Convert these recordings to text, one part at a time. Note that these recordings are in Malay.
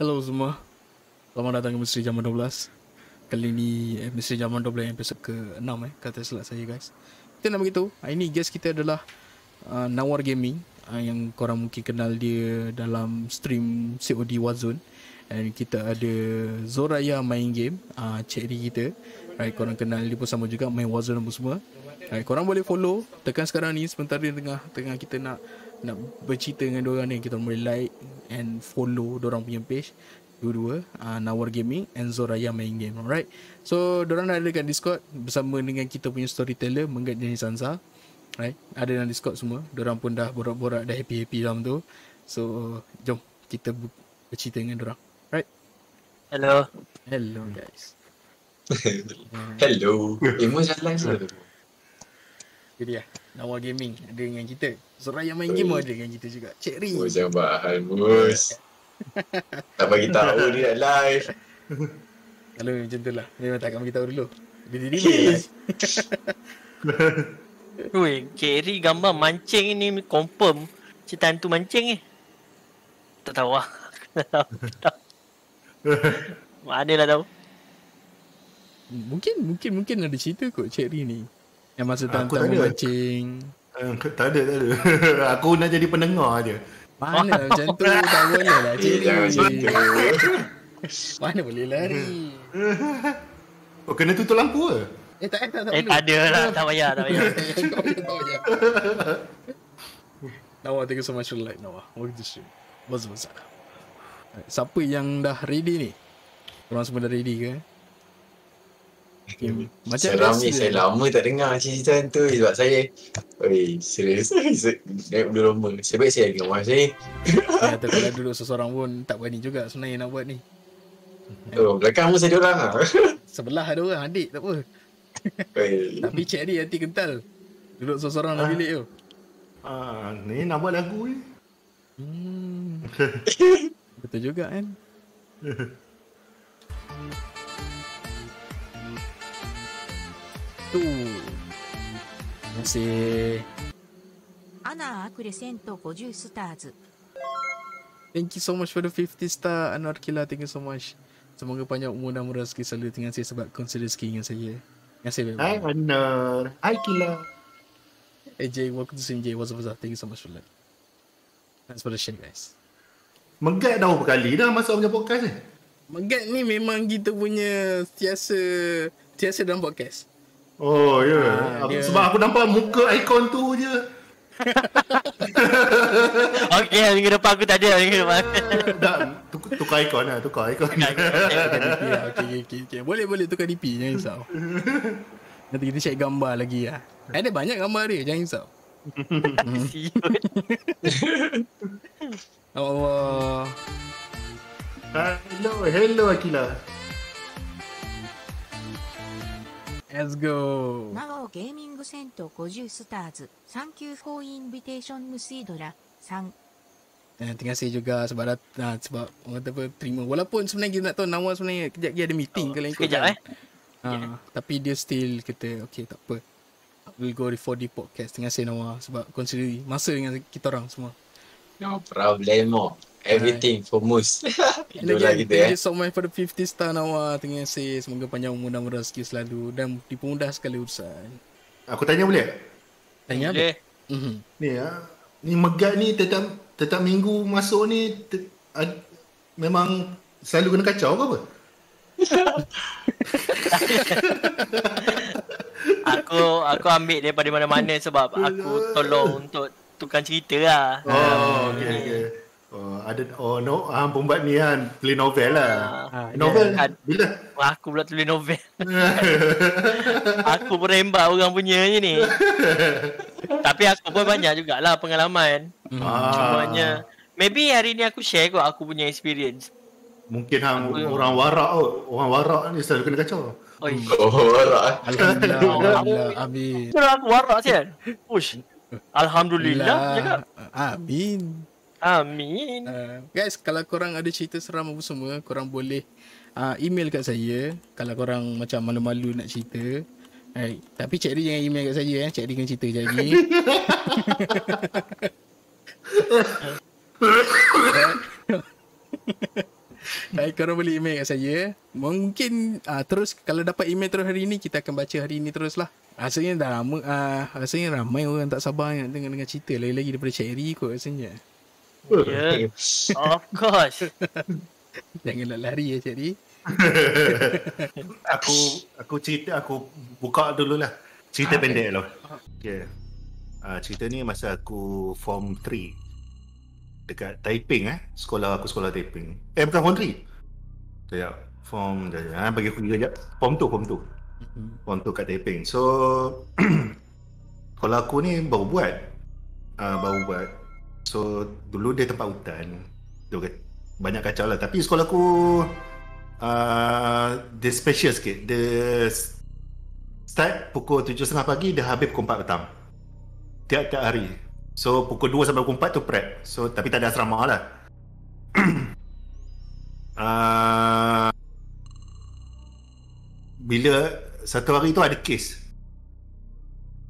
Hello semua. Selamat datang ke Misteri Zaman 12. Kali ni Misteri Zaman 12 episod ke-6 kata silap saya guys. Kita nak beritahu, hari ni guest kita adalah Nawar Gaming, yang korang mungkin kenal dia dalam stream COD Warzone. Dan kita ada Zoraya main game, Cik kita. Right, korang kenal dia pun sama juga main Warzone apa semua. Right, korang boleh follow tekan sekarang ni sebentar dia tengah kita nak bercerita dengan diorang ni. Kita boleh like and follow diorang punya page dua-dua, Nawar Gaming and Zoraya main game. Alright, so diorang ada dekat Discord bersama dengan kita punya storyteller Menggat Jenis Sansa. Right, ada dalam Discord semua. Diorang pun dah borak-borak, dah happy-happy dalam tu. So jom kita bercerita dengan diorang. Right, Hello guys. Hello. Emo jalan je. Jadi Nawar Gaming ada dengan kita. Zoraya main game ada dengan kita juga. Cik Ri. Oh, jangan bahan, bos. Tak bagi tahu dia nak live. Kalau macam tu lah, memang tak akan beritahu dulu. Dia delay. Weh, Cik gambar mancing ni confirm cerita hantu mancing ni. Tak tahu lah. Mana lah tahu. Mungkin ada cerita kot Cik Ri ni. Yang masa Aku tantang tak ada. mancing. Tak ada. Aku nak jadi pendengar je. Mana macam tu, tak boleh lah Cik Ri. Jangan macam tu. Mana boleh lari. Oh, kena tutup lampu ke? Tak Tak ada lah, tak payah. Tak payah. Nawar, thank you so much for the like, Nawar. Welcome to stream. What's up? Siapa yang dah ready ni? Korang semua dah ready ke? Okay. Macam Seram biasa. ni, saya lama tak dengar cerita tu sebab saya serius naik bulu lama. Sebab saya dengan rumah saya. Atau kalau duduk seseorang pun tak berani juga sebenarnya nak buat ni. Oh, belakang pun saya ada orang lah. Sebelah ada orang, adik tak apa. Tapi Cik Adi hati kental. Duduk seseorang dalam bilik tu. Ni nak buat lagu ni. Betul juga kan. Tu. Terima kasih. アナ・アクレセント50スターズ Thank you so much for the 50 star Anwar Kila. Thank you so much. Semoga panjang umur dan murah rezeki selalu dengan saya sebab consider rezeki dengan saya. Terima kasih baik-baik. Hai Anar. Hai Kila. Hey Jay, welcome to stream Jay. What's up? Thank you so much for that. Thanks for the share guys. Menggat dah berapa kali dah masuk punya podcast ni? Menggat ni memang kita punya tiasa dalam podcast. Oh ya. dia- Sebab aku nampak muka ikon tu je. Okey, minggu depan aku tak ada minggu depan. Dah tukar ikon lah. Tukar ikon. Tukar DP lah. Okay. Boleh tukar DP. Jangan risau. Nanti kita check gambar lagi lah. Ada banyak gambar dia. Jangan risau. Siut. Allah. Hello Akila. Let's go. ナオゲーミングセント50スターズサンキューフォーインビテーションムシードラ3 Terima kasih juga sebab sebab orang kata apa, terima. Walaupun sebenarnya kita nak tahu Nawar sebenarnya kejap lagi ada meeting kalau ikut Sekejap tapi dia still kata okay tak apa. We'll go for the podcast. Terima kasih Nawar sebab consider masa dengan kita orang semua. No problemo. Everything for Mus. And Itulah again, kita thank you so much for the 50 star Nawar. Terima kasih. Semoga panjang umur dan murah rezeki selalu dan dipermudah sekali urusan. Aku tanya boleh? Tanya apa? Boleh. Ni ni Megat ni tetap minggu masuk ni memang selalu kena kacau ke apa? Aku ambil daripada mana-mana sebab aku tolong untuk tukar cerita lah. Oh, okey. Pembuat ni kan play novel lah. Novel bila? Aku pula tulis novel. Aku berembak orang punya je ni. Tapi aku pun banyak jugalah pengalaman. Cumanya maybe hari ni aku share kot aku punya experience. Mungkin orang warak ni selalu kena kacau. Oi. orang. Alhamdulillah. Amin. Kalau aku warak sial. Push. Alhamdulillah cakap. Amin. Amin. Guys, kalau korang ada cerita seram apa semua, korang boleh email kat saya. Kalau korang macam malu-malu nak cerita. Tapi Cik Ri jangan email kat saya. Cik Ri kan cerita je lagi. Baik, korang boleh email kat saya. Mungkin terus kalau dapat email terus hari ni, kita akan baca hari ni terus lah. Rasanya dah lama, rasanya ramai orang tak sabar nak dengar cerita lagi-lagi daripada Cik Eri kot rasanya. Ya, of course. Janganlah lari ya Cik Eri. Aku cerita, aku buka dulu lah. Cerita pendek lah. Okay. Cerita ni masa aku form 3 dekat Taiping sekolah Taiping. Bukan form 3. Sekejap. Bagi aku kira sekejap. Form 2 kat Taiping. So sekolah aku ni baru buat. So dulu dia tempat hutan. Banyak kacau lah. Tapi sekolah aku dia special sikit. Dia start pukul 7.30 pagi, dia habis pukul 4 petang. Tiap-tiap hari. So pukul 2 sampai pukul 4 tu prep. So tapi tak ada asrama lah. Bila satu hari tu ada kes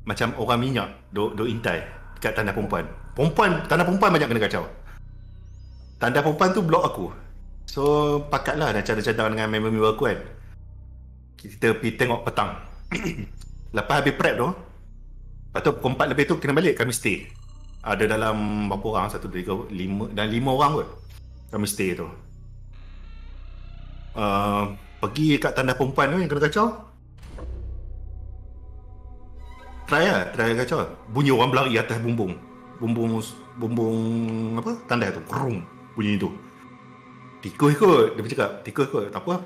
macam orang minyak duk intai dekat tandas perempuan. Tandas perempuan banyak kena kacau. Tandas perempuan tu blok aku. So pakatlah dan cadang-cadang dengan member-member aku kan. Kita pergi tengok petang. Lepas habis prep tu, lepas tu pukul 4 lebih tu kena balik, kami stay. Ada dalam berapa orang? 1, 2, 3, 5 dan 5 orang kot kami stay tu. Pergi kat tandas perempuan tu yang kena kacau. Try kacau. Bunyi orang berlari atas bumbung apa? Tandas tu. Krum. Bunyi tu. Tikus kot. Dia bercakap, tikus kot. Tak apa.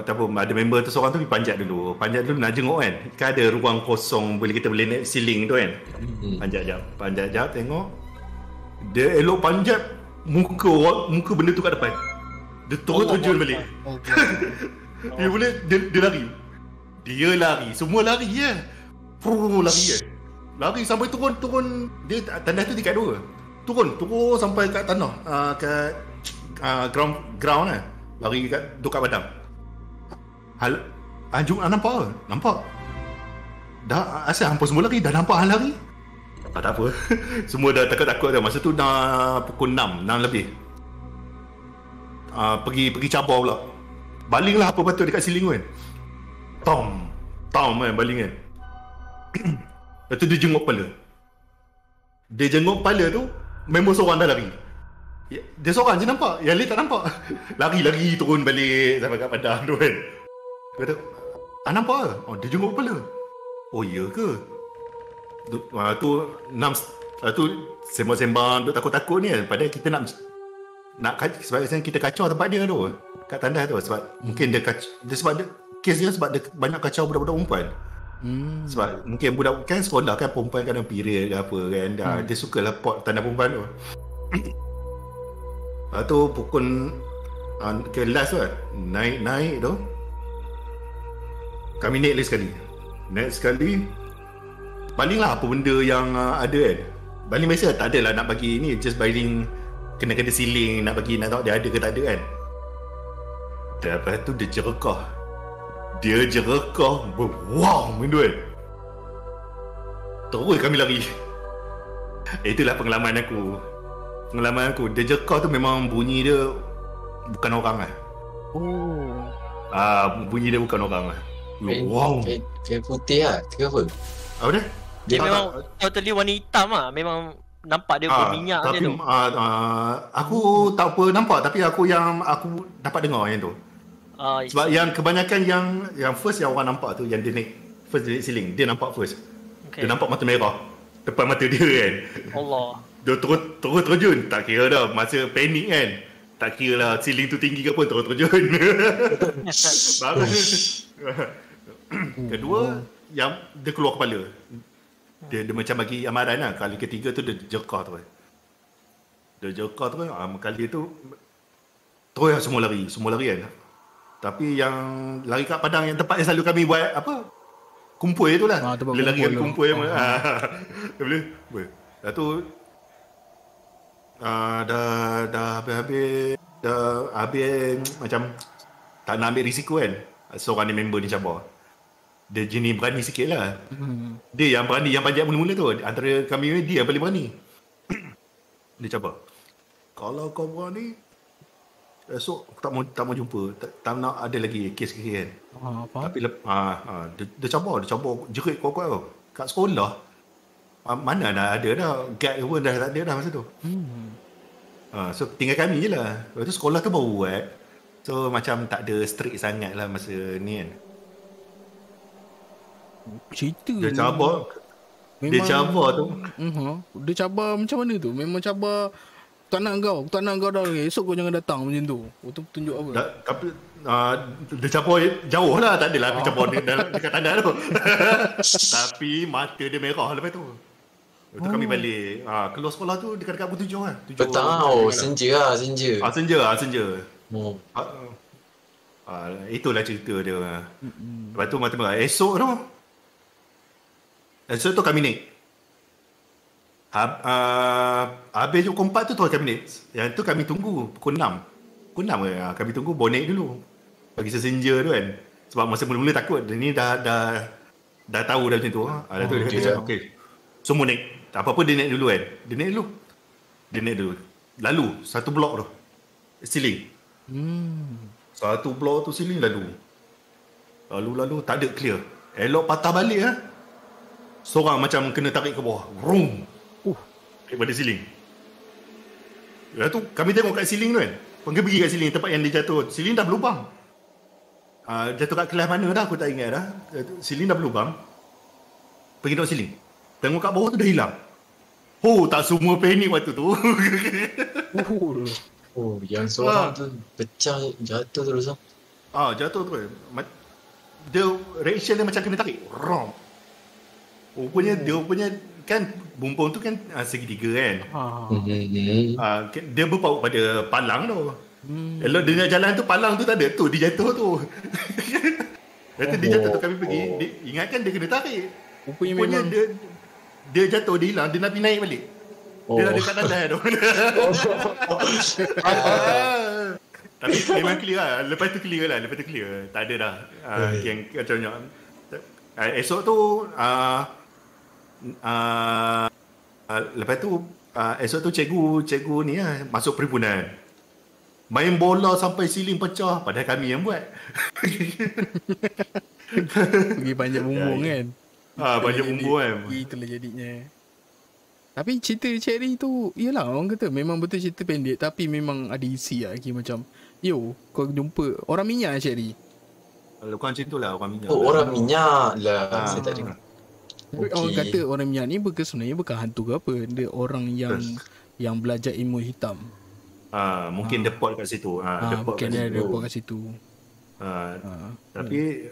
Tak apa. Ada member tu seorang tu pergi panjat dulu nak jenguk kan. Kan ada ruang kosong kita boleh naik ceiling tu kan. Panjat jap tengok. Dia elok panjat muka benda tu kat depan. Dia terjun balik. Dia boleh dia lari. Dia lari, semua lari je. Lari je. Lari sampai turun. Dia tandas tu tingkat 2. Turun sampai kat tanah, kat ground lah. Lari kat padang. Anjung nampak. Dah asal hampa semua lari, dah nampak hal lari. Tak apa. Semua dah takut-takut dah. Masa tu dah pukul 6 lebih. Pergi cabar pula. Balinglah apa patut dekat siling kan. Tom kan baling kan. Lepas tu dia jenguk kepala tu, member seorang dah lari. Dia seorang je nampak, yang lain tak nampak. Lari turun balik sampai kat padang tu kan. Kata, nampak ke? Oh, dia jenguk kepala. Oh iya ke? Tu sembang-sembang, takut-takut ni kan. Padahal kita nak sebab kita kacau tempat dia tu, kat tandas tu. Sebab mungkin dia kes dia sebab dia banyak kacau budak-budak perempuan. Sebab mungkin budak kan sekolah kan perempuan kan period ke apa kan. Dia suka lah pot tandas perempuan tu. Lepas tu pukul ke last tu kan, naik tu. Kami naik sekali. Balinglah apa benda yang ada kan. Baling biasa tak adalah nak bagi ni, just baling kena siling, nak tengok dia ada ke tak ada kan. Lepas tu dia jerekah. Wow, benda kan. Terus kami lari. Itulah pengalaman aku. Dia jerekah tu memang bunyi dia bukan orang lah. Bunyi dia bukan orang lah. Wow. Kain putih lah. Ke apa? Apa dia? Dia memang totally warna hitam lah. Memang nampak dia berminyak je tu. Aku tak apa nampak, tapi aku dapat dengar yang tu. Sebab yang kebanyakan yang first yang orang nampak tu, yang dia naik first dia naik ceiling, dia nampak first. Dia nampak mata merah depan mata dia kan. Allah. Dia terus terjun. Tak kira dah masa panik kan. Tak kira lah ceiling tu tinggi ke apa, terus terjun. Baru kedua yang dia keluar kepala. Dia macam bagi amaran lah. Kali ketiga tu dia jerekah tu. Kali tu terus semua lari kan. Tapi yang lari kat padang, yang tempat yang selalu kami buat apa, kumpul tu lah. Bila lari kami kumpul boleh. Lepas tu dah habis macam tak nak ambil risiko kan. Seorang ni member ni cabar. Dia jenis berani sikit lah. Dia yang berani, yang panjat mula-mula tu. Antara kami ni, dia yang paling berani. Dia cabar, kalau kau berani, esok aku tak mau jumpa. Tak nak ada lagi kes kan. Faham? Tapi dia cabar jerit kuat-kuat tau. Kat sekolah mana dah ada dah guide pun dah tak ada dah masa tu. So tinggal kami je lah. Lepas tu sekolah tu baru buat. So macam tak ada strict sangat lah masa ni kan. Cerita Dia cabar tu Dia cabar macam mana tu? Memang cabar tak nak kau dah. Esok kau jangan datang macam tu. Tu tunjuk apa? Tapi dia cabar jauh lah. Tak adalah dia cabar dekat tandas tu. Tapi mata dia merah lepas tu. Lepas tu kami balik. Keluar sekolah tu dekat-dekat pukul 7 kan. Petang senja. Senja. Itulah cerita dia. Lepas tu mata merah. Esok tu kami naik. Habis pukul 4 tu kami naik. Yang tu kami tunggu pukul 6. Pukul 6 kami tunggu baru naik dulu. Bagi sesenja tu kan. Sebab masa mula-mula takut. Dia ni dah tahu dah macam tu. Dah tu dia kata okey. Semua naik. Tak apa-apa dia naik dulu kan. Dia naik dulu. Lalu satu blok tu siling. Satu blok tu siling lalu tak ada clear. Elok patah balik seorang macam kena tarik ke bawah. Vroom. Daripada siling. Lepas tu kami tengok kat siling tu kan. Pergi kat siling tempat yang dia jatuh. Siling dah berlubang. Jatuh kat kelas mana dah aku tak ingat dah. Siling dah berlubang. Pergi tengok siling. Tengok kat bawah tu dah hilang. Tak semua panik waktu tu. Yang seorang tu pecah jatuh terus. Jatuh tu kan. Dia reaction dia macam kena tarik. Rom. Dia punya kan bumbung tu kan segitiga kan. Dia berpaut pada palang tu. Kalau dia nak jalan tu palang tu tak ada. Tu dia jatuh tu. Lepas tu dia jatuh tu kami pergi. Ingatkan dia kena tarik. Rupanya dia jatuh, dia hilang. Dia nak pergi naik balik. Dia dah dekat tandas tu. Tapi memang clear lah. Lepas tu clear. Tak ada dah yang macamnya. Esok tu lepas tu esok tu cikgu ni masuk perhimpunan. Main bola sampai siling pecah. Padahal kami yang buat. Pergi panjat bumbung kan. Panjat bumbung kan. Itulah jadinya. Tapi cerita Cherry tu, yelah orang kata memang betul cerita pendek. Tapi memang ada isi lah. Macam, kau jumpa orang minyak Cherry. Bukan macam tu lah orang minyak. Orang minyak lah. Saya tak dengar. Orang kata orang minyak ni sebenarnya bukan hantu ke apa. Dia orang yang belajar ilmu hitam. Mungkin depot kat situ. Mungkin dia depot kat situ. Tapi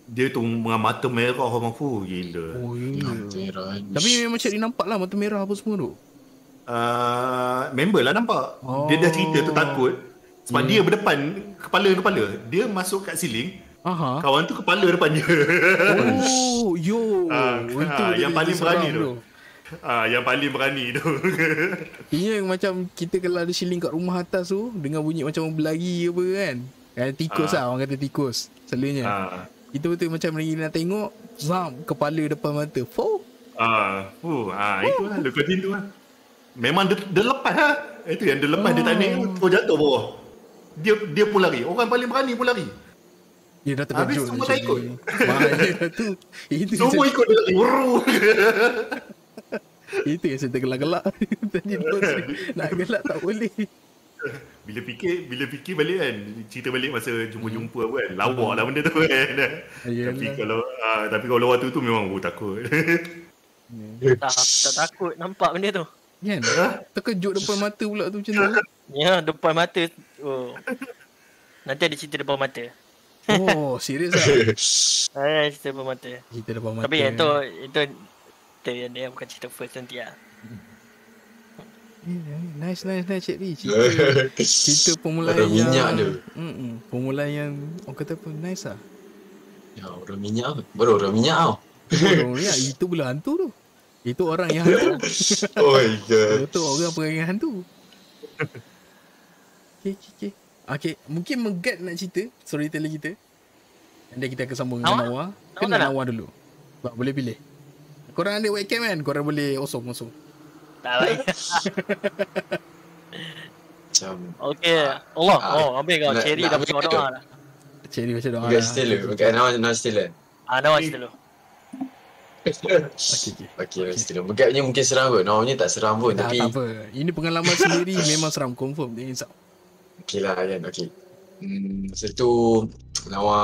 dia tu mata merah orang gila. Tapi memang Cherry nampak lah mata merah apa semua tu. Member lah nampak. Dia dah cerita tu takut. Sebab dia berdepan kepala. Dia masuk kat siling. Kawan tu kepala depan dia. Itu yang paling berani tu. Yang paling berani tu. Ini macam kita kalau ada siling kat rumah atas tu dengar bunyi macam berlari apa kan. Tikus lah orang kata tikus. Selalunya. Itu betul macam lagi nak tengok kepala depan mata. Itulah lepas tu lah. Memang dia lepas lah. Itu yang dia lepas dia tak naik tu jatuh bawah. Dia pun lari. Orang paling berani pun lari. Dia dah terkejut. Habis semua tak ikut. Semua ikut dia lari. Itu yang saya tergelak-gelak. Tadi nak gelak tak boleh. Bila fikir balik kan, cerita balik masa jumpa apa kan, lawak lah benda tu kan. Tapi kalau waktu tu memang takut. Tak takut nampak benda tu. Kan? Terkejut depan mata pula tu macam tu. Ya, depan mata. Nanti ada cerita depan mata. Serius lah. Cerita depan mata. Tapi yang tu yang dia bukan cerita first nanti lah. Nice Cik Lee. Cerita permulaan yang minyak dia. Permulaan yang orang kata pun nice lah. Ya, orang minyak. Baru orang minyak tau. Orang minyak itu pula hantu tu. Itu orang yang hantu. Itu orang perangai hantu. Okay, mungkin Megat nak cerita storyteller kita. Nanti kita akan sambung dengan Nawa. Kena Nawa dulu. Boleh pilih. Korang ada webcam kan? Korang boleh osong. Tak baik. Macam Okey. Allah. Ah, Habis kau nak- cherry nak dah ambil berdoa tu. doa dah. Cherry macam doa Enggak lah. still bukan nama still kan. Nama dulu. Okay. Okey, still. Bukannya mungkin seram kot. Namanya tak seram pun Tak, tapi tak apa. Ini pengalaman sendiri memang seram confirm. Jangan risau. okey lah kan. Okey. Masa tu Nawa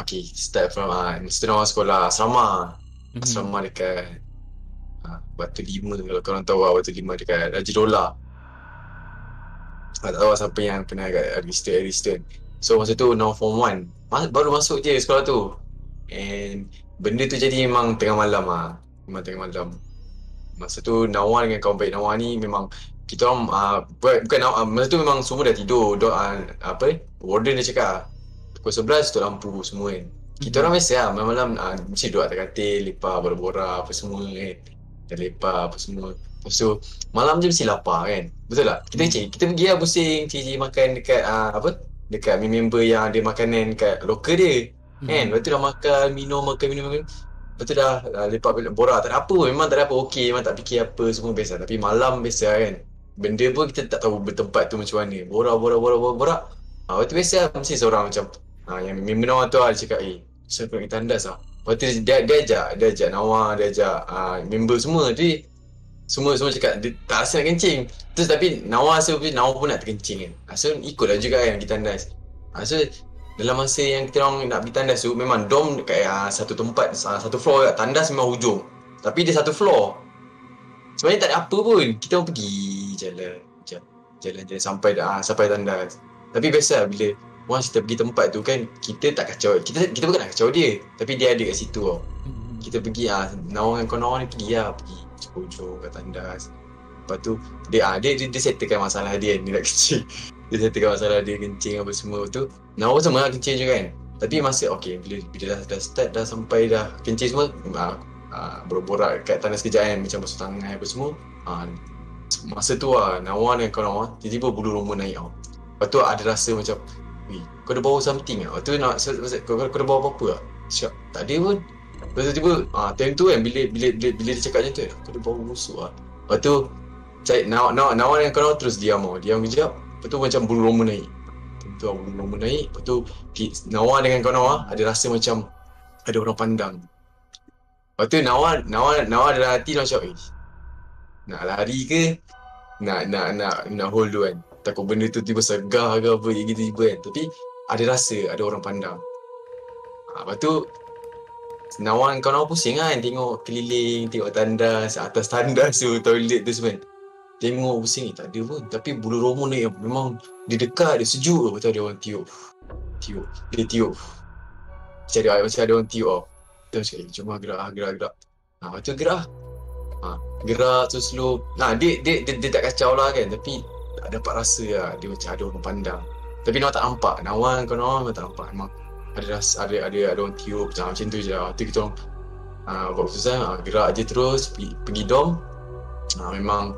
okey, start from masa tu Nawa sekolah asrama. Asrama dekat Batu Lima, kalau korang tahu Batu Lima dekat Raja Dola. Tak tahu siapa yang pernah kat Ariston. So masa tu Nawa form 1 baru masuk je sekolah tu. And benda tu jadi memang tengah malam memang tengah malam. Masa tu Nawa dengan kawan baik Nawa ni memang kita orang bukan masa tu memang semua dah tidur. Warden dia cakap pukul 11 tutup lampu semua kan. Kita orang biasa malam-malam mesti duduk atas katil, lepak, borak-borak apa semua kan. Dah lepak apa semua. Lepas tu malam je mesti lapar kan. Betul tak? Kita pergi pusing cari makan dekat dekat member yang ada makanan kat lokal dia. Kan? Lepas tu dah makan, minum. Lepas tu dah lepak borak, tak ada apa, memang tak ada apa, okey, memang tak fikir apa, semua biasa. Tapi malam biasa kan, benda pun kita tak tahu bertempat tu macam mana. Borak. Lepas tu biasa mesti seorang macam yang member Nawa tu dia cakap, saya nak pergi tandas lah. Lepas tu dia ajak Nawa, dia ajak member semua. Jadi semua cakap dia tak rasa nak kencing. Terus tapi Nawa pun nak terkencing kan. So ikutlah juga kan kita tandas. So dalam masa yang kita orang nak pergi tandas tu, memang dom dekat satu tempat, satu floor kat tandas memang hujung. Tapi dia satu floor. Sebenarnya tak ada apa pun. Kita orang pergi jalan sampai tandas. Tapi biasa bila once kita pergi tempat tu kan, kita tak kacau. Kita bukan nak kacau dia, tapi dia ada kat situ tau. Kita pergi Nawa dengan kawan Nawa ni pergi hujung kat tandas. Lepas tu dia settlekan masalah dia ni nak kencing. Dia settlekan masalah dia kencing apa semua tu. Nawa sama lah kencing je kan. Tapi masa bila dah start dah sampai dah kencing semua, borak kat tandas kejap kan, macam basuh tangan apa semua. Masa tu Nawa dengan kawan Nawa tiba-tiba bulu roma naik tau. Lepas tu ada rasa macam, kau ada bau something lah. Lepas tu kau ada bau apa-apa lah? Cakap, tak ada pun. Lepas tu tiba time tu kan, bila dia cakap macam tu, kau ada bau busuk lah. Lepas tu Nawa dengan kawan Nawa terus diam kejap. Lepas tu macam bulu roma naik. Lepas tu Nawa dengan kawan Nawa ada rasa macam ada orang pandang. Lepas tu Nawa dalam hati macam, nak lari ke? Nak hold tu kan. Takut benda tu tiba segah ke apa gitu tiba kan. Tapi ada rasa ada orang pandang. Lepas tu Nawa dengan kawan Nawa pusing kan, tengok keliling, tengok tandas, atas tandas tu, toilet tu semua. Tengok pusing tak ada pun. Tapi bulu roma naik memang dia dekat, dia sejuk. Lepas tu ada orang tiup. Dia tiup. Macam ada orang tiup tau. Kita cakap, jom gerak. Lepas tu gerak. Gerak tu slow. Dia tak kacau lah kan. Tapi tak dapat rasa lah. Dia macam ada orang pandang. Tapi Nawa tak nampak. Nawa memang tak nampak. Memang ada rasa, ada orang tiup macam tu je lah. Tu kita orang buat keputusan, gerak je terus pergi dom. Memang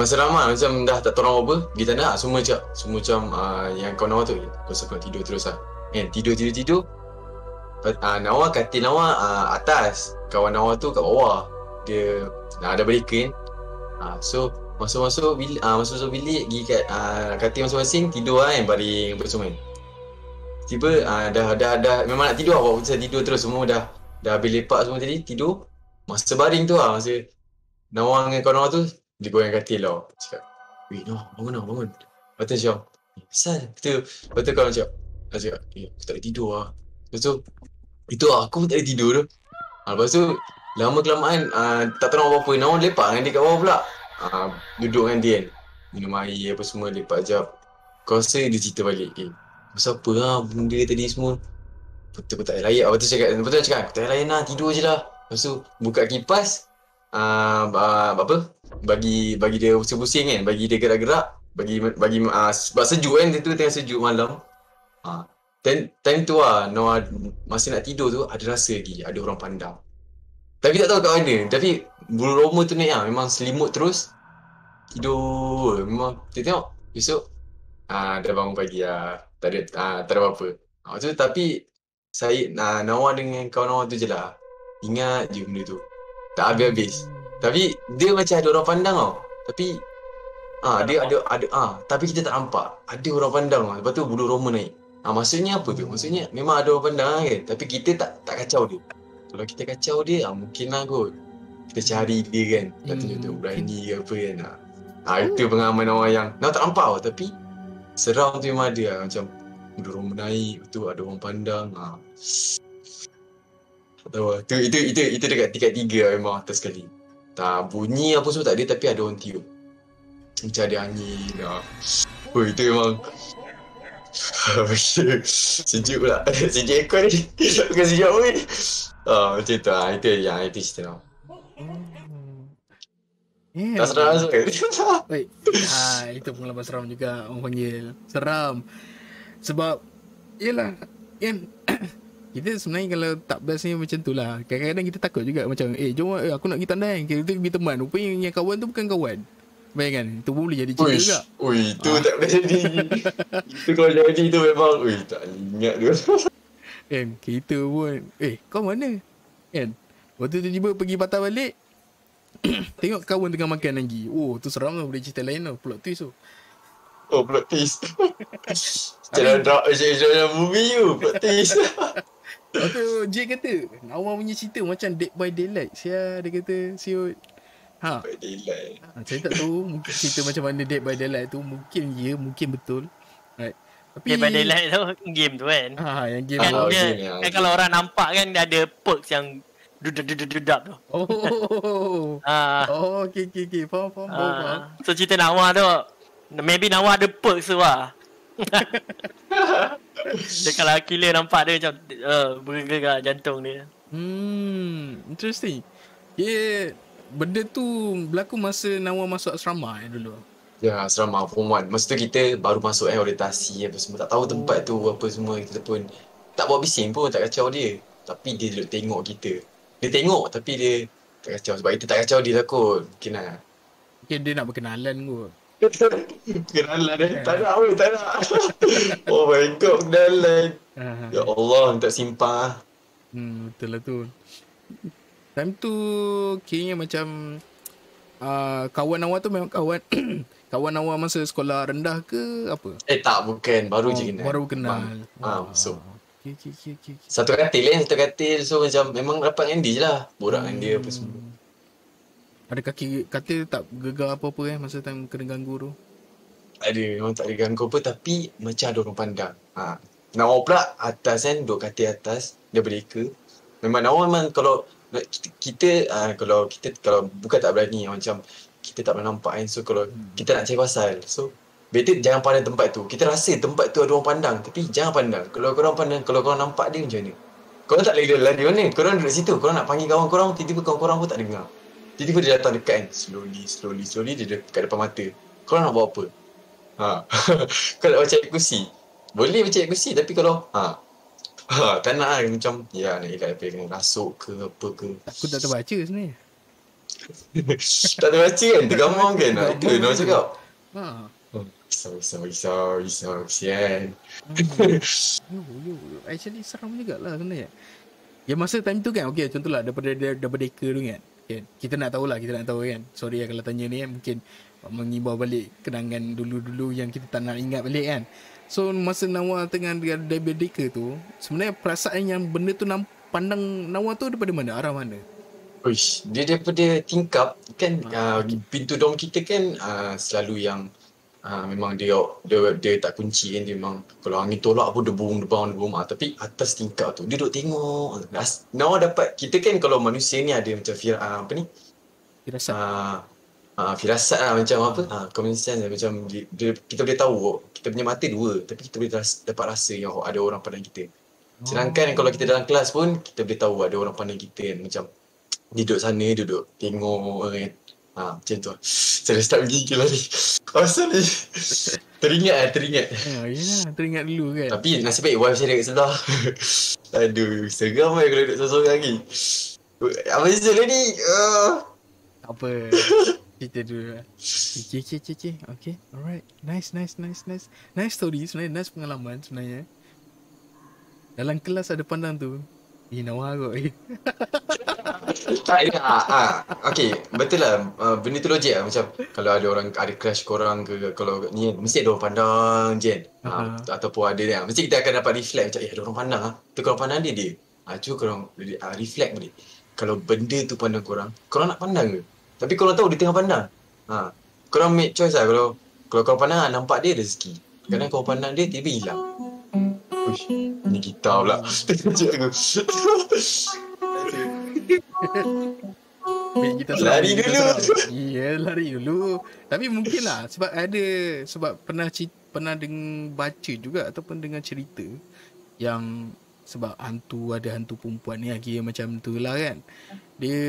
seram lah. Macam dah tak tahu orang apa. Pergi tandas semua macam yang kawan Nawa tu, kau tidur terus lah. Tidur. Nawa, katil Nawa atas, kawan Nawa tu kat bawah. Dia ada berikan. So masuk bilik, pergi kat katil masing-masing, tidur kan, baring apa semua. Tiba dah memang nak tidur lah, buat keputusan tidur terus. Semua dah habis lepak semua tadi, tidur. Masa baring tu masa Nawa dengan kawan Nawa tu, dia goyang katil tau. Cakap, Nawa bangun. Lepas tu macam, besar. Lepas tu kawan cakap, aku tak boleh tidur lah. Lepas tu itu aku pun tak boleh tidur tu. Lepas tu lama-kelamaan tak tahu apa-apa. Nawa lepak dengan dia kat bawah pula. Duduk dengan dia kan, minum air apa semua, lepak jap. Kau rasa dia cerita balik, pasal apa lah benda tadi semua. Betul aku tak payah layak. Lepas tu cakap, aku tak payah layan lah, tidur je lah. Lepas tu buka kipas, bagi dia pusing-pusing kan, bagi dia gerak-gerak, bagi sebab sejuk kan, dia tu tengah sejuk malam. Time tu Nawa masa nak tidur tu ada rasa lagi ada orang pandang. Tapi tak tahu kat mana. Tapi bulu roma tu naik memang selimut terus. Tidur memang. Kita tengok besok dah bangun pagi tak ada apa-apa. Tu tapi saya Nawa dengan kawan Nawa tu je lah, ingat je benda tu tak habis-habis. Tapi dia macam ada orang pandang tau. Tapi Dia ada tapi kita tak nampak. Ada orang pandang lah. Lepas tu bulu roma naik. Maksudnya apa tu? Maksudnya memang ada orang pandang kan. Tapi kita tak kacau dia. Kalau kita kacau dia, mungkin lah kot. Kita cari dia kan. Kita tunjuk berani ke apa kan. Itu pengalaman orang yang tak nampak tau. Tapi seram tu memang ada lah. Macam bulu roma naik. Lepas tu ada orang pandang. Tak tahu lah. Itu dekat tingkat 3 lah memang atas sekali. Bunyi apa semua tak ada. Tapi ada orang tiup. Macam ada angin lah. Itu memang sejuk pula. Sejuk ekor ni. Bukan sejuk apa ni. Macam tu lah. Itu cerita lah. Tak seram masuk kan? Baik. Itu pengalaman seram juga orang panggil. Seram. Sebab yelah kan kita sebenarnya kalau tak best ni macam tu lah. Kadang-kadang kita takut juga macam jom aku nak pergi tandai. Kita pergi teman. Rupanya yang kawan tu bukan kawan. Bayangkan, itu pun boleh jadi cerita juga. Itu tak boleh jadi. Itu kalau jadi tu memang, tak ingat dia. Kan, kita pun, kau mana? Kan, waktu tu tiba pergi patah balik, tengok kawan tengah makan lagi. Tu seram tu, boleh cerita lain tu, plot twist tu. Plot twist. Macam movie tu, plot twist. Waktu Jay kata, awak punya cerita macam Dead by Daylight. Dia kata, siut. Saya tak tahu mungkin cerita macam mana Dead by Daylight tu. Mungkin ya, mungkin betul. Right. Tapi Dead by Daylight tu game tu kan. Yang game kan dia kalau orang nampak kan dia ada perks yang dudap tu. Okay. Faham. So cerita Nawa tu maybe Nawa ada perks tu lah. Dia kalau killer nampak dia macam bergegar jantung dia. Interesting. Benda tu berlaku masa Nawa masuk asrama dulu. Ya, asrama form 1. Masa tu kita baru masuk orientasi apa semua. Tak tahu tempat tu apa semua. Kita pun tak buat bising pun, tak kacau dia. Tapi dia duduk tengok kita. Dia tengok tapi dia tak kacau. Sebab kita tak kacau dia takut. Mungkin lah. Mungkin dia nak berkenalan kot. Kenalan tak nak. Oh my god, kenalan. Ya Allah, tak simpang. Betul lah tu. Time tu kayaknya macam kawan Nawa tu memang kawan kawan Nawa masa sekolah rendah ke apa? Tak, bukan. Baru je kenal. Baru kenal. So Okay. Satu katil. So macam memang rapat dengan dia je lah. Borak dengan dia apa semua. Ada kaki katil tak gegar apa-apa masa time kena ganggu tu? Ada, memang tak ada ganggu apa. Tapi macam ada orang pandang. Nawa pula atas kan. Duduk katil atas. Dia berdeka. Memang kalau kita bukan tak berani macam kita tak pernah nampak kan. So kalau kita nak cari pasal, so better jangan pandang tempat tu. Kita rasa tempat tu ada orang pandang, tapi jangan pandang. Kalau korang pandang, kalau korang nampak dia macam mana, korang tak lari mana. Korang duduk situ, korang nak panggil kawan korang, tiba-tiba kawan korang pun tak dengar. Tiba-tiba dia datang dekat kan. Slowly dia dekat depan mata. Korang nak buat apa? Kau nak baca kursi, boleh baca kursi. Tapi kalau tak nak lah. Macam nak elak apa kena rasuk ke apa ke. Aku tak terbaca sebenarnya. Tak terbaca kan? Tergamam kan? Itu nak cakap. Risau kesian. Actually seram jugalah sebenarnya. Ya masa time tu kan, contohlah daripada dia berdeka tu kan. Kita nak tahu kan. Sorry kalau tanya ni kan, mungkin mengimbau balik kenangan dulu-dulu yang kita tak nak ingat balik kan. So masa Nawa tengah dia berdeka tu, sebenarnya perasaan yang benda tu pandang Nawa tu daripada mana? Arah mana? Dia daripada tingkap kan. Pintu dom kita kan selalu yang memang dia tak kunci kan. Dia memang kalau angin tolak pun debu. Tapi atas tingkap tu dia duduk tengok. Nawa dapat, kita kan kalau manusia ni ada macam Firasat. Firasat lah macam apa, common sense lah. Macam kita boleh tahu kita punya mata dua, tapi kita boleh dapat rasa yang ada orang pandang kita. Sedangkan kalau kita dalam kelas pun kita boleh tahu ada orang pandang kita kan. Macam duduk sana, duduk tengok kan. Macam tu lah. Saya start menggigil lah ni. Asal ni teringat. Yelah, teringat dulu kan. Tapi nasib baik wife saya dekat sebelah. Aduh, seram lah kalau duduk sorang-sorang lagi. Apa Zul ni? Apa? Cerita dulu lah. Okay, alright. Nice. Nice story sebenarnya, nice pengalaman sebenarnya. Dalam kelas ada pandang tu. Nawa kot. Tak ada. Okay, betul lah. Benda tu logik lah. Macam kalau ada orang ada crush korang ke, kalau ni mesti ada orang pandang je kan. Ataupun ada ni. Mesti kita akan dapat reflect macam ada orang pandang lah. Tu korang pandang dia. Cuba korang reflect balik. Kalau benda tu pandang korang nak pandang ke? Tapi korang tahu dia tengah pandang. Korang make choice lah. Kalau korang pandang nampak dia rezeki. Kadang korang pandang dia tiba hilang. Uish, ni gitar pula. Terkejut aku. Kita Lari dulu. Ya, lari dulu. Tapi mungkin lah sebab pernah baca juga ataupun dengar cerita yang sebab ada hantu perempuan ni lagi macam tu lah kan. Dia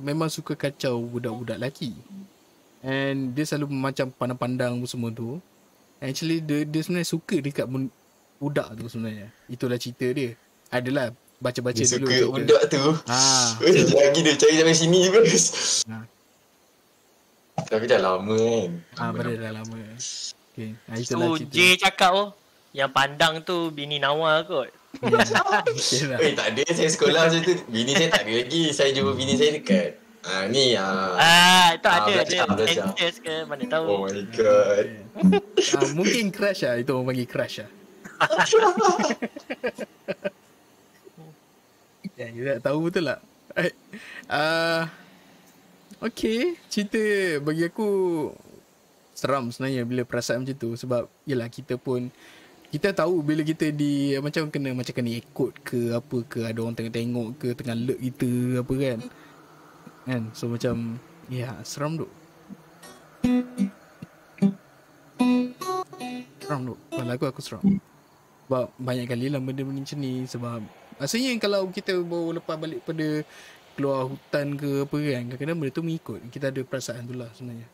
memang suka kacau budak-budak lelaki. And dia selalu macam pandang-pandang semua tu. Actually dia sebenarnya suka dekat budak tu sebenarnya. Itulah cerita dia. Adalah baca-baca dia dulu. Dia suka budak tu. Lagi dia cari sampai sini juga. Tapi dah lama kan. Pada dah lama. Okay. Itulah cerita. J cakap yang pandang tu bini Nawar kot. Tak ada saya sekolah macam tu. Bini saya tak ada lagi. Saya jumpa bini saya dekat. Itu ada Sanchez ke mana tahu. Oh my god. Mungkin crush lah. Itu orang panggil crush lah. You tak tahu betul tak? Okay, cerita bagi aku seram sebenarnya bila perasaan macam tu. Sebab yelah kita tahu bila kita macam kena ikut ke apa ke, ada orang tengah tengok ke, tengah alert kita apa kan. So macam seram tu. Seram tu. Kalau aku seram. Sebab banyak kali lah benda-benda macam ni. Sebab rasanya kalau kita baru lepas balik pada keluar hutan ke apa kan, kadang-kadang benda tu mengikut. Kita ada perasaan tu lah sebenarnya.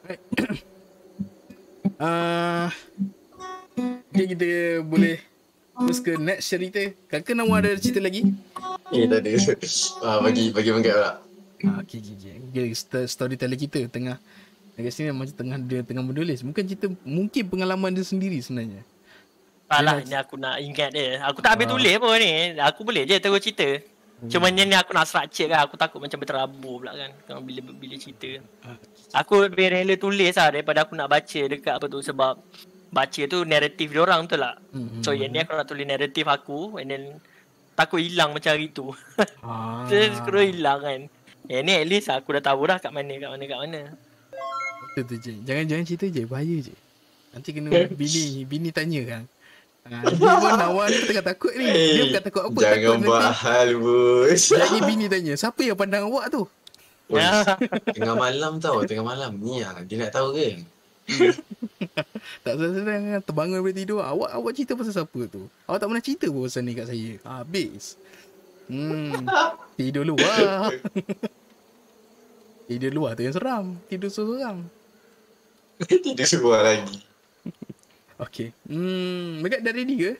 Right. Okay, kita boleh terus ke next cerita. Kakak Nawar ada cerita lagi? Tak ada. Bagi bengkat pula. Okay. Storyteller kita tengah dekat sini macam tengah menulis. Mungkin pengalaman dia sendiri sebenarnya. Alah, ni aku nak ingat dia. Aku tak habis tulis pun ni. Aku boleh je terus cerita. Cuma ni aku nak structure kan. Aku takut macam berterabur pula kan bila cerita. Aku lebih rela tulis lah daripada aku nak baca dekat apa tu. Sebab baca tu naratif diorang tu lah. So yang ni aku nak tulis naratif aku. And then takut hilang macam hari tu. Terus scroll hilang kan. Yang ni at least aku dah tahu dah kat mana. Betul je. Jangan cerita je. Bahaya je. Nanti kena bini tanya kan. Dia pun Nawar ni tengah takut ni. Dia bukan takut apa. Jangan buat hal bos. Lagi bini tanya, siapa yang pandang awak tu? Tengah malam tau. Tengah malam ni dia nak tahu ke? Tak sedang terbangun dari tidur. Awak cerita pasal siapa tu? Awak tak pernah cerita pun pasal ni kat saya. Habis. Tidur luar. Tidur luar tu yang seram. Tidur seorang. Tidur luar lagi. Okay. Megat dah ready ke?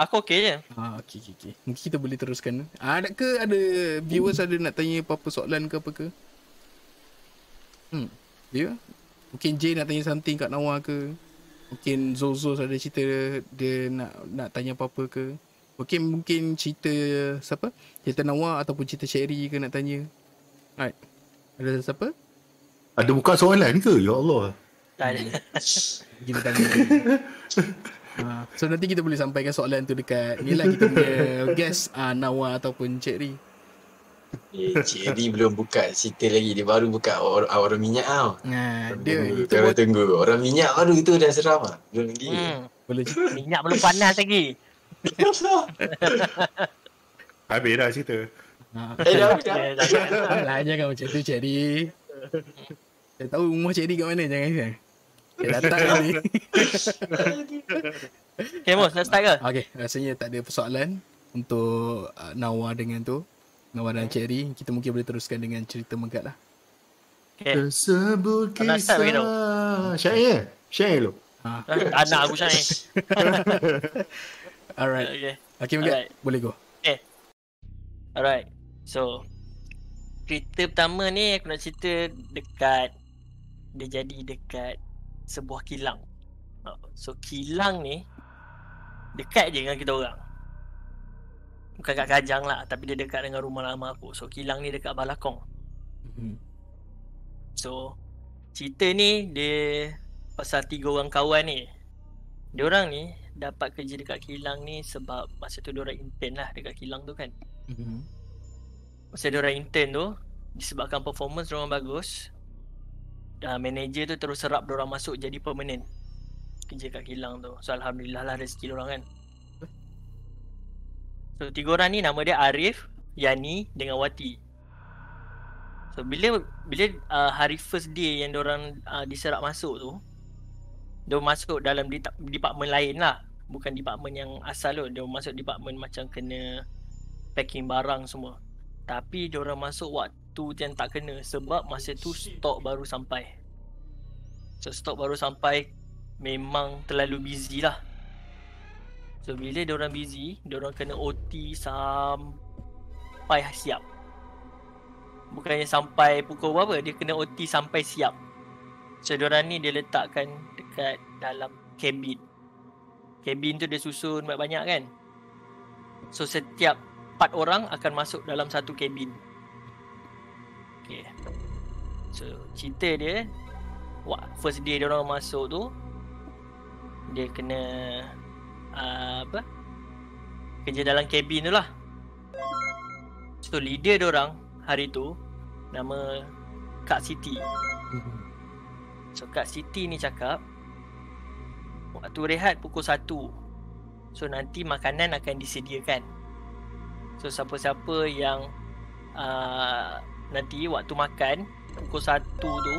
Aku okay je. Okay. Mungkin kita boleh teruskan. Ada viewers ada nak tanya apa-apa soalan ke apa ke? Dia? Mungkin Jay nak tanya something kat Nawar ke? Mungkin Zozo ada cerita dia nak tanya apa-apa ke? Mungkin cerita siapa? Cerita Nawar ataupun cerita Sherry ke nak tanya? Alright. Ada siapa? Ada buka soalan ke? Ya Allah. Tak ada. Kita tanya. So nanti kita boleh sampaikan soalan tu dekat ni lah kita punya guest Nawar ataupun Cik Ri. Cik Ri belum buka cerita lagi. Dia baru buka orang minyak tau. Dia tunggu. Orang minyak baru tu dah seram lah. Belum lagi. Boleh minyak belum panas lagi. Habis dah cerita. Dah. Jangan macam tu Cik Ri. Saya tahu rumah Cik Ri kat mana. Jangan. Dia datang ni. Okay Mus, nak start ke? Okay, rasanya tak ada persoalan untuk Nawar dengan tu. Nawar dan Cik Ri. Kita mungkin boleh teruskan dengan cerita Megat lah. Okay. Tersebut kisah. Syair lu. Anak aku syair. Alright. Okay Megat, boleh go. Okay. Alright. So, cerita pertama ni aku nak cerita dia jadi dekat sebuah kilang. So kilang ni dekat je dengan kita orang. Bukan kat Kajang lah, tapi dia dekat dengan rumah lama aku. So kilang ni dekat Balakong. So cerita ni dia pasal 3 orang kawan ni. Diorang ni dapat kerja dekat kilang ni sebab masa tu diorang intern lah dekat kilang tu kan. Masa diorang intern tu, disebabkan performance diorang bagus, manager tu terus serap diorang masuk jadi permanent kerja kat kilang tu. So alhamdulillah lah rezeki diorang kan. So 3 orang ni nama dia Arif, Yani dengan Wati. So bila hari first day yang diorang diserap masuk tu, diorang masuk dalam department lain lah, bukan department yang asal tu. Diorang masuk department macam kena packing barang semua. Tapi diorang masuk waktu yang tak kena sebab masa tu stok baru sampai. So stok baru sampai, memang terlalu busy lah. So bila diorang busy, diorang kena OT sampai siap. Bukannya sampai pukul berapa, dia kena OT sampai siap. So diorang ni dia letakkan dekat dalam kabin. Kabin tu dia susun banyak-banyak kan. So setiap 4 orang akan masuk dalam satu kabin. Okay. So cerita dia, first day diorang masuk tu, dia kena kerja dalam kabin tu lah. So leader diorang hari tu nama Kak Siti. So Kak Siti ni cakap waktu rehat pukul 1. So nanti makanan akan disediakan. So siapa-siapa yang nanti waktu makan pukul 1 tu,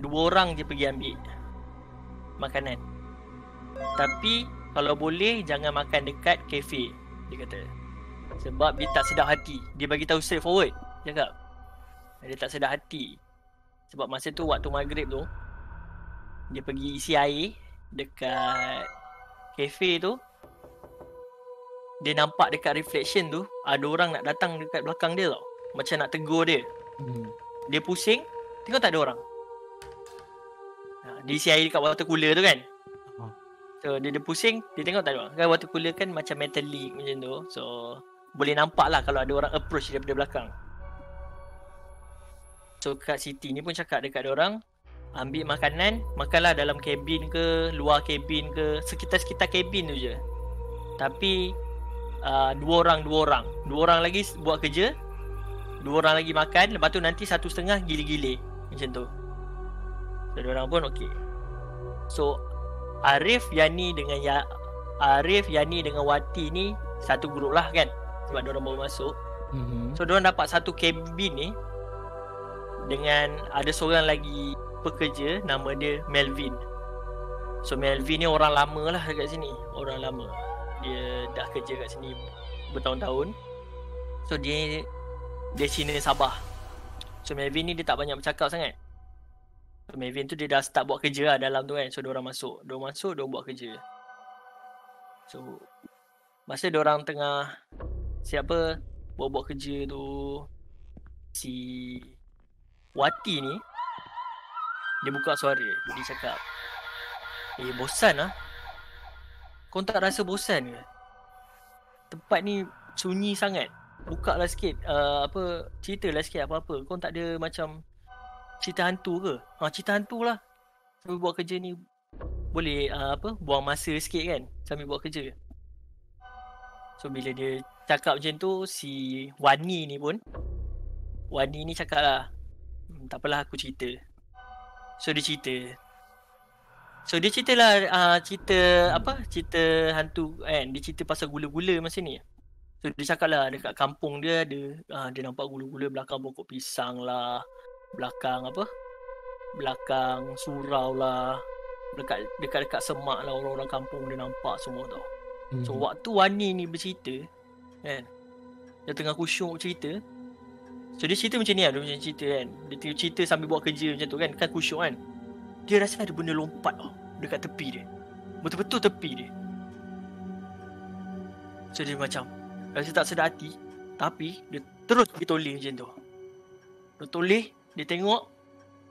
2 orang je pergi ambil makanan. Tapi kalau boleh jangan makan dekat kafe, dia kata. Sebab dia tak sedap hati. Dia bagi tahu straight forward. Dia cakap dia tak sedap hati. Sebab masa tu waktu maghrib tu, dia pergi isi air dekat kafe tu. Dia nampak dekat reflection tu ada orang nak datang dekat belakang dia tau. Macam nak tegur dia. Dia pusing, tengok tak ada orang. Dia isi air dekat water cooler tu kan. So dia pusing, dia tengok tak ada orang. Kan water cooler kan macam metallic macam tu. So boleh nampak lah kalau ada orang approach daripada belakang. So Kak Siti ni pun cakap dekat orang, ambil makanan, makanlah dalam kabin ke, luar kabin ke, sekitar-sekitar kabin tu je. Tapi 2 orang lagi buat kerja, 2 orang lagi makan, lepas tu nanti 1.5 gile-gile macam tu. So diorang pun okey. So Arif, Yani dengan Wati ni satu grup lah kan, sebab diorang baru masuk. So diorang dapat satu kabin ni dengan ada seorang lagi pekerja nama dia Melvin. So Melvin ni orang lama lah dekat sini, orang lama. Dia dah kerja kat sini bertahun-tahun. So dia Cina Sabah. So Melvin ni dia tak banyak bercakap sangat. So Melvin tu dia dah start buat kerja lah dalam tu kan. So diorang masuk, diorang buat kerja. So masa diorang tengah siapa buat kerja tu, si Wati ni dia buka suara. Dia cakap, bosan lah. Kau tak rasa bosan ke? Tempat ni sunyi sangat. Buka lah sikit, ceritalah sikit apa-apa. Kau tak ada macam cerita hantu ke? Cerita hantu lah. Sambil buat kerja ni boleh buang masa sikit kan, sambil buat kerja. So bila dia cakap macam tu, si Wani ni cakap lah, tak apalah aku cerita. So dia cerita. So dia cerita lah cerita hantu kan. Dia cerita pasal gula-gula masa ni. So dia cakap lah dekat kampung dia ada dia nampak gula-gula belakang pokok pisang lah, belakang surau lah, dekat semak lah, orang-orang kampung dia nampak semua tau. So waktu Wani ni bercerita kan, dia tengah kusyuk cerita. So dia cerita macam ni lah, dia macam cerita kan. Dia cerita sambil buat kerja macam tu kan kusyuk kan. Dia rasa ada benda lompat tau dekat tepi dia. Betul-betul tepi dia. So dia macam rasa tak sedar hati, tapi dia terus pergi toleh macam tu. Dia toleh, dia tengok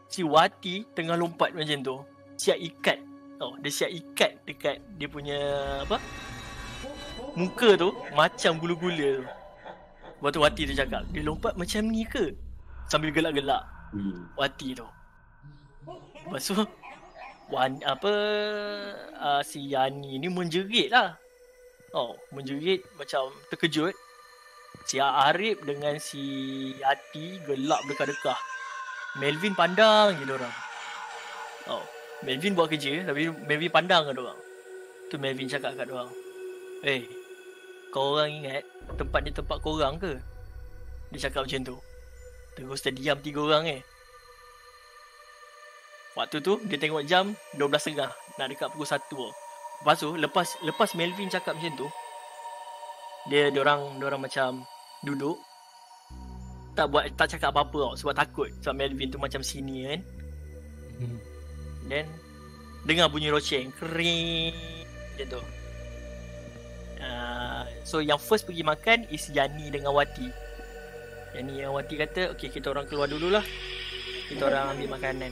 si Wati tengah lompat macam tu. Siap ikat tau. Dia siap ikat dekat dia punya muka tu macam gula-gula tu. Lepas tu Wati dia cakap, dia lompat macam ni ke? Sambil gelak-gelak Wati tu. Lepas tu si Yani ni menjerit lah. Menjerit macam terkejut. Si Arif dengan si Yati gelak berdekat-dekat. Melvin pandang je diorang. Melvin buat kerja tapi Melvin pandang kat diorang. Tu Melvin cakap kat diorang, kau orang ingat tempat ni tempat korang ke? Dia cakap macam tu. Terus terdiam 3 orang Waktu tu dia tengok jam 12.30, nak dekat pukul 1 Lepas tu lepas Melvin cakap macam tu, diorang macam duduk, tak cakap apa-apa sebab takut, sebab Melvin tu macam senior kan. Then dengar bunyi loceng kering macam tu. So yang first pergi makan is Yani dengan Wati. Yani dengan Wati kata, okay, kita orang keluar dululah, kita orang ambil makanan.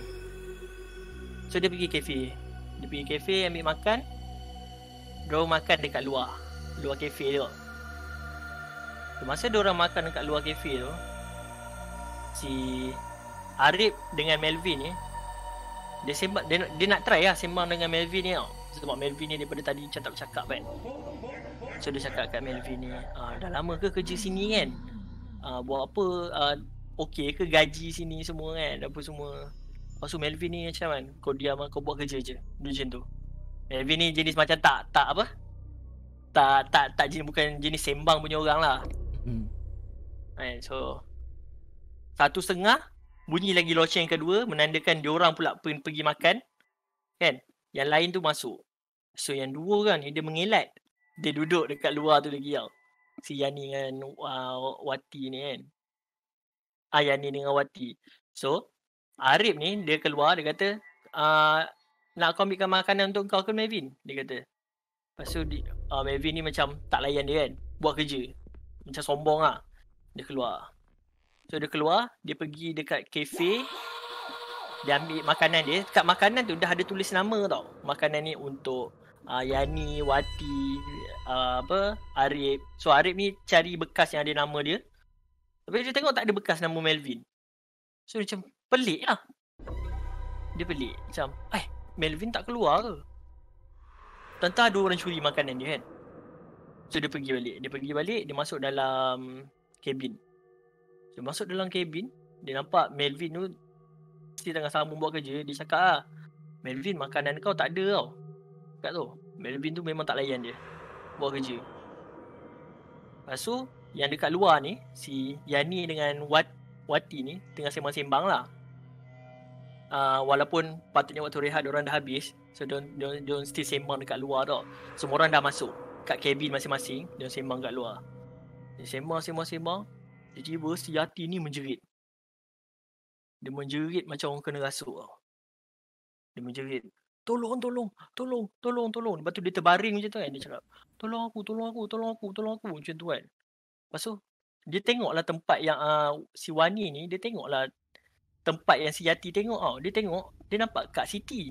So dia pergi kafe ambil makan. Diorang makan dekat luar kafe tu. Masa diorang makan dekat luar kafe tu, si Arif dengan Melvin ni, dia nak try lah sembang dengan Melvin ni tau. Sebab Melvin ni daripada tadi macam tak bercakap kan. So dia cakap kat Melvin ni, dah lama ke kerja sini kan? Buat apa, okey ke gaji sini semua kan, apa semua. Lepas tu Melvin ni macam kan, kau diam, kau buat kerja je. Dia macam tu. Melvin ni jenis macam tak jenis, bukan jenis sembang punya orang lah. So 1:30 bunyi lagi loceng kedua, menandakan diorang pula pergi makan kan. Yang lain tu masuk. So yang 2 orang ni dia mengelat. Dia duduk dekat luar tu lagi tau. Si Yani dengan Wati ni kan. Yani dengan Wati. So Arif ni dia keluar, dia kata, nak kau ambilkan makanan untuk kau ke Melvin? Dia kata. Lepas tu Melvin ni macam tak layan dia kan, buat kerja macam sombong lah. Dia keluar. So dia keluar, dia pergi dekat kafe, dia ambil makanan dia. Dekat makanan tu dah ada tulis nama tau. Makanan ni untuk Yani, Wati, Arif. So Arif ni cari bekas yang ada nama dia, tapi dia tengok tak ada bekas nama Melvin. So dia macam pelik lah. Dia pelik macam, Melvin tak keluar ke? Tentu ada orang curi makanan dia kan. So dia pergi balik, dia masuk dalam kabin. Dia masuk dalam kabin, dia nampak Melvin tu mesti tengah sambung buat kerja. Dia cakap Melvin, makanan kau tak ada tau. Cakap tu, Melvin tu memang tak layan dia, buat kerja. Lepas tu yang dekat luar ni, si Yani dengan Wati ni tengah sembang-sembang lah. Walaupun patutnya waktu rehat diorang dah habis, so diorang still sembang dekat luar tau. Semua orang dah masuk kat kabin masing-masing, diorang sembang kat luar. Dia sembang. Tiba-tiba si Yati ni menjerit. Dia menjerit macam orang kena rasuk tau. Dia menjerit, Tolong. Lepas tu dia terbaring macam tu kan. Dia cakap, tolong aku macam tu kan. Lepas tu dia tengoklah tempat yang si Wani ni, dia tengoklah tempat yang si Yati tengok tau. Dia nampak Kak Siti.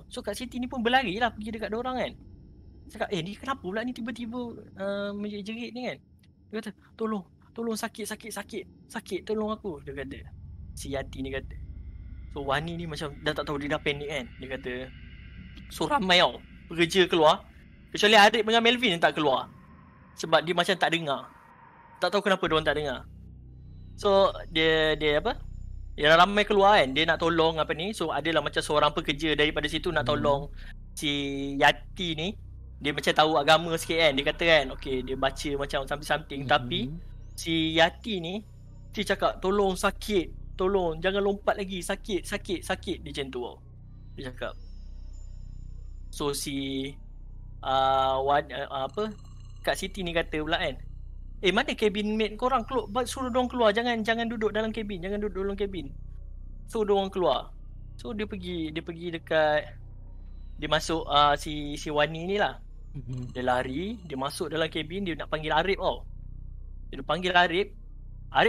So Kak Siti ni pun berlari lah pergi dekat diorang kan. Cakap, ni kenapa pula ni tiba-tiba menjerit ni kan. Dia kata, tolong sakit, tolong aku. Dia kata, si Yati ni kata. So Wani ni macam dah tak tahu, dia dah panik kan. Dia kata, so ramai tau pekerja keluar, kecuali Arif dengan Melvin yang tak keluar. Sebab dia macam tak dengar. Tak tahu kenapa diorang tak dengar. So dia ramai keluar kan, dia nak tolong apa ni. So adalah macam seorang pekerja daripada situ nak tolong si Yati ni. Dia macam tahu agama sikit kan. Dia kata kan, okay, dia baca macam something. Tapi si Yati ni, dia cakap, tolong sakit, tolong jangan lompat lagi, sakit. Dia macam tu tau. Dia cakap. So si Kak Siti ni kata pula kan, mana cabin mate korang, suruh diorang keluar, jangan duduk dalam kabin, so diorang keluar. So dia pergi dekat, dia masuk si Wani ni lah. Dia lari, dia masuk dalam kabin, dia nak panggil Arif tau. Dia panggil Arif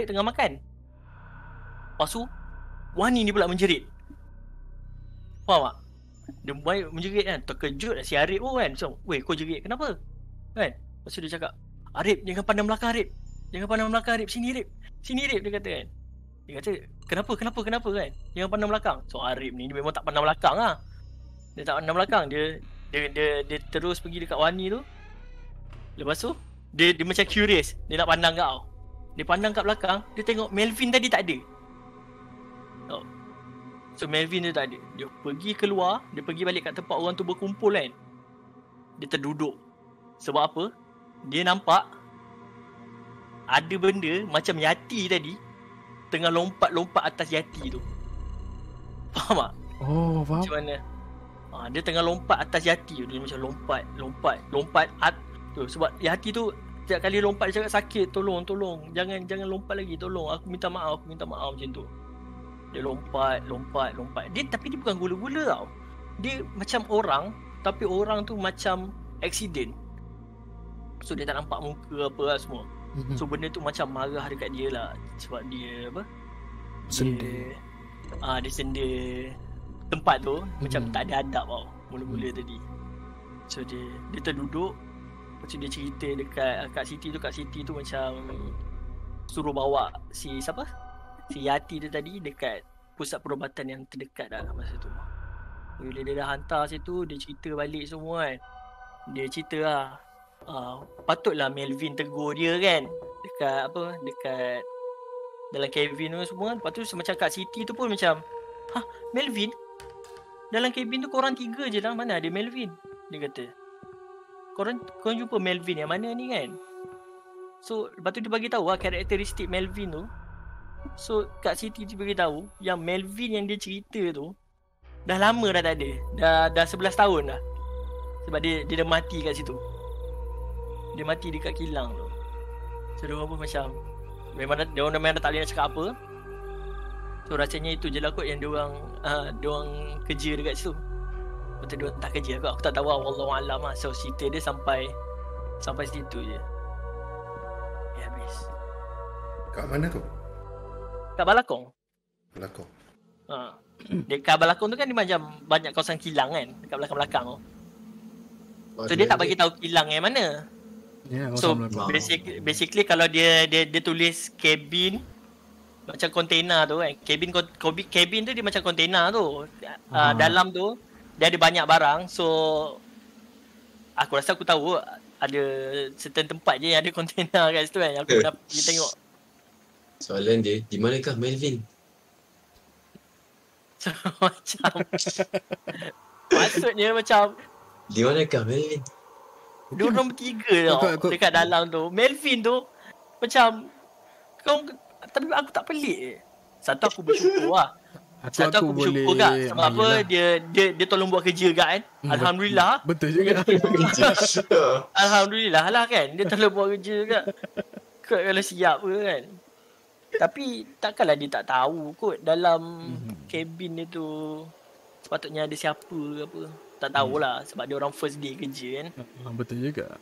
tengah makan. Lepas tu Wani ni pula menjerit. Faham tak? Dia menjerit kan, terkejut si Arif pun kan. So, weh, kau jerit kenapa? Kan? Lepas tu dia cakap, Arif, jangan pandang belakang Arif. Sini Arif, dia kata kan. Dia kata, kenapa kan? Jangan pandang belakang. So Arif ni dia memang tak pandang belakang lah. Dia tak pandang belakang. Dia terus pergi dekat Wani tu. Lepas tu dia macam curious. Dia nak pandang kat kau. Dia pandang kat belakang, dia tengok Melvin tadi tak ada. Oh. So Melvin tu tak ada. Dia pergi keluar, dia pergi balik kat tempat orang tu berkumpul kan. Dia terduduk. Sebab apa? Dia nampak ada benda macam Yati tadi tengah lompat-lompat atas Yati tu. Faham tak? Oh, faham. Macam mana? Dia tengah lompat atas Yati tu. Dia macam lompat tu. Sebab Yati tu setiap kali lompat dia cakap sakit, tolong. Jangan lompat lagi, tolong. Aku minta maaf macam tu. Dia lompat. Tapi dia bukan gula-gula tau. Dia macam orang, tapi orang tu macam accident. So dia tak nampak muka apa lah semua. So benda tu macam marah dekat dia lah. Sebab dia apa? Sendir. Dia sendir tempat tu. Macam tak ada adab tau. Mula-mula tadi. So dia terduduk. Lepas tu dia cerita dekat Kak Siti tu macam suruh bawa si siapa? Si Yati tu tadi dekat pusat perubatan yang terdekat dah masa tu. Bila dia dah hantar situ, dia cerita balik semua kan. Dia cerita lah, patutlah Melvin tegur dia kan. Dekat dalam cabin tu semua. Lepas tu macam Kak Siti tu pun macam, Melvin? Dalam cabin tu korang 3 je lah, mana ada Melvin? Dia kata, korang jumpa Melvin yang mana ni kan? So lepas tu dia bagi tahu lah karakteristik Melvin tu. So Kak Siti dia bagi tahu yang Melvin yang dia cerita tu dah lama dah tak ada. Dah 11 tahun dah. Sebab dia dah mati kat situ. Dia mati dekat kilang tu. So diorang pun macam diorang memang tak boleh nak cakap apa. So rasanya itu je lah kot yang diorang kerja dekat situ. Betul diorang tak kerja kot. Aku tak tahu lah, wallahualam lah. So cerita dia sampai situ je. Habis. Kat mana tu? Kat Balakong. Balakong. Dekat Balakong tu kan dia macam banyak kawasan kilang kan. Dekat belakang-belakang tu. So dia tak bagi tahu kilang yang mana. So basically kalau dia tulis cabin macam kontainer tu kan. Cabin tu dia macam kontainer tu. Dalam tu dia ada banyak barang. So aku rasa aku tahu ada certain tempat je yang ada kontainer kat situ kan. Aku pernah pergi tengok. Soalan dia, di manakah Melvin? So macam maksudnya macam di manakah Melvin? Dia orang bertiga tau dekat dalam tu. Melvin tu macam tapi aku tak pelik. Satu aku bersyukur lah. Satu aku bersyukur kak. Sebab apa dia tolong buat kerja kak kan. Alhamdulillah. Betul juga. Alhamdulillah lah kan. Dia tolong buat kerja kak. Kalau siap ke kan. Tapi takkanlah dia tak tahu kot dalam kabin dia tu sepatutnya ada siapa ke apa. Tak tahulah sebab dia orang first day kerja kan. Betul juga.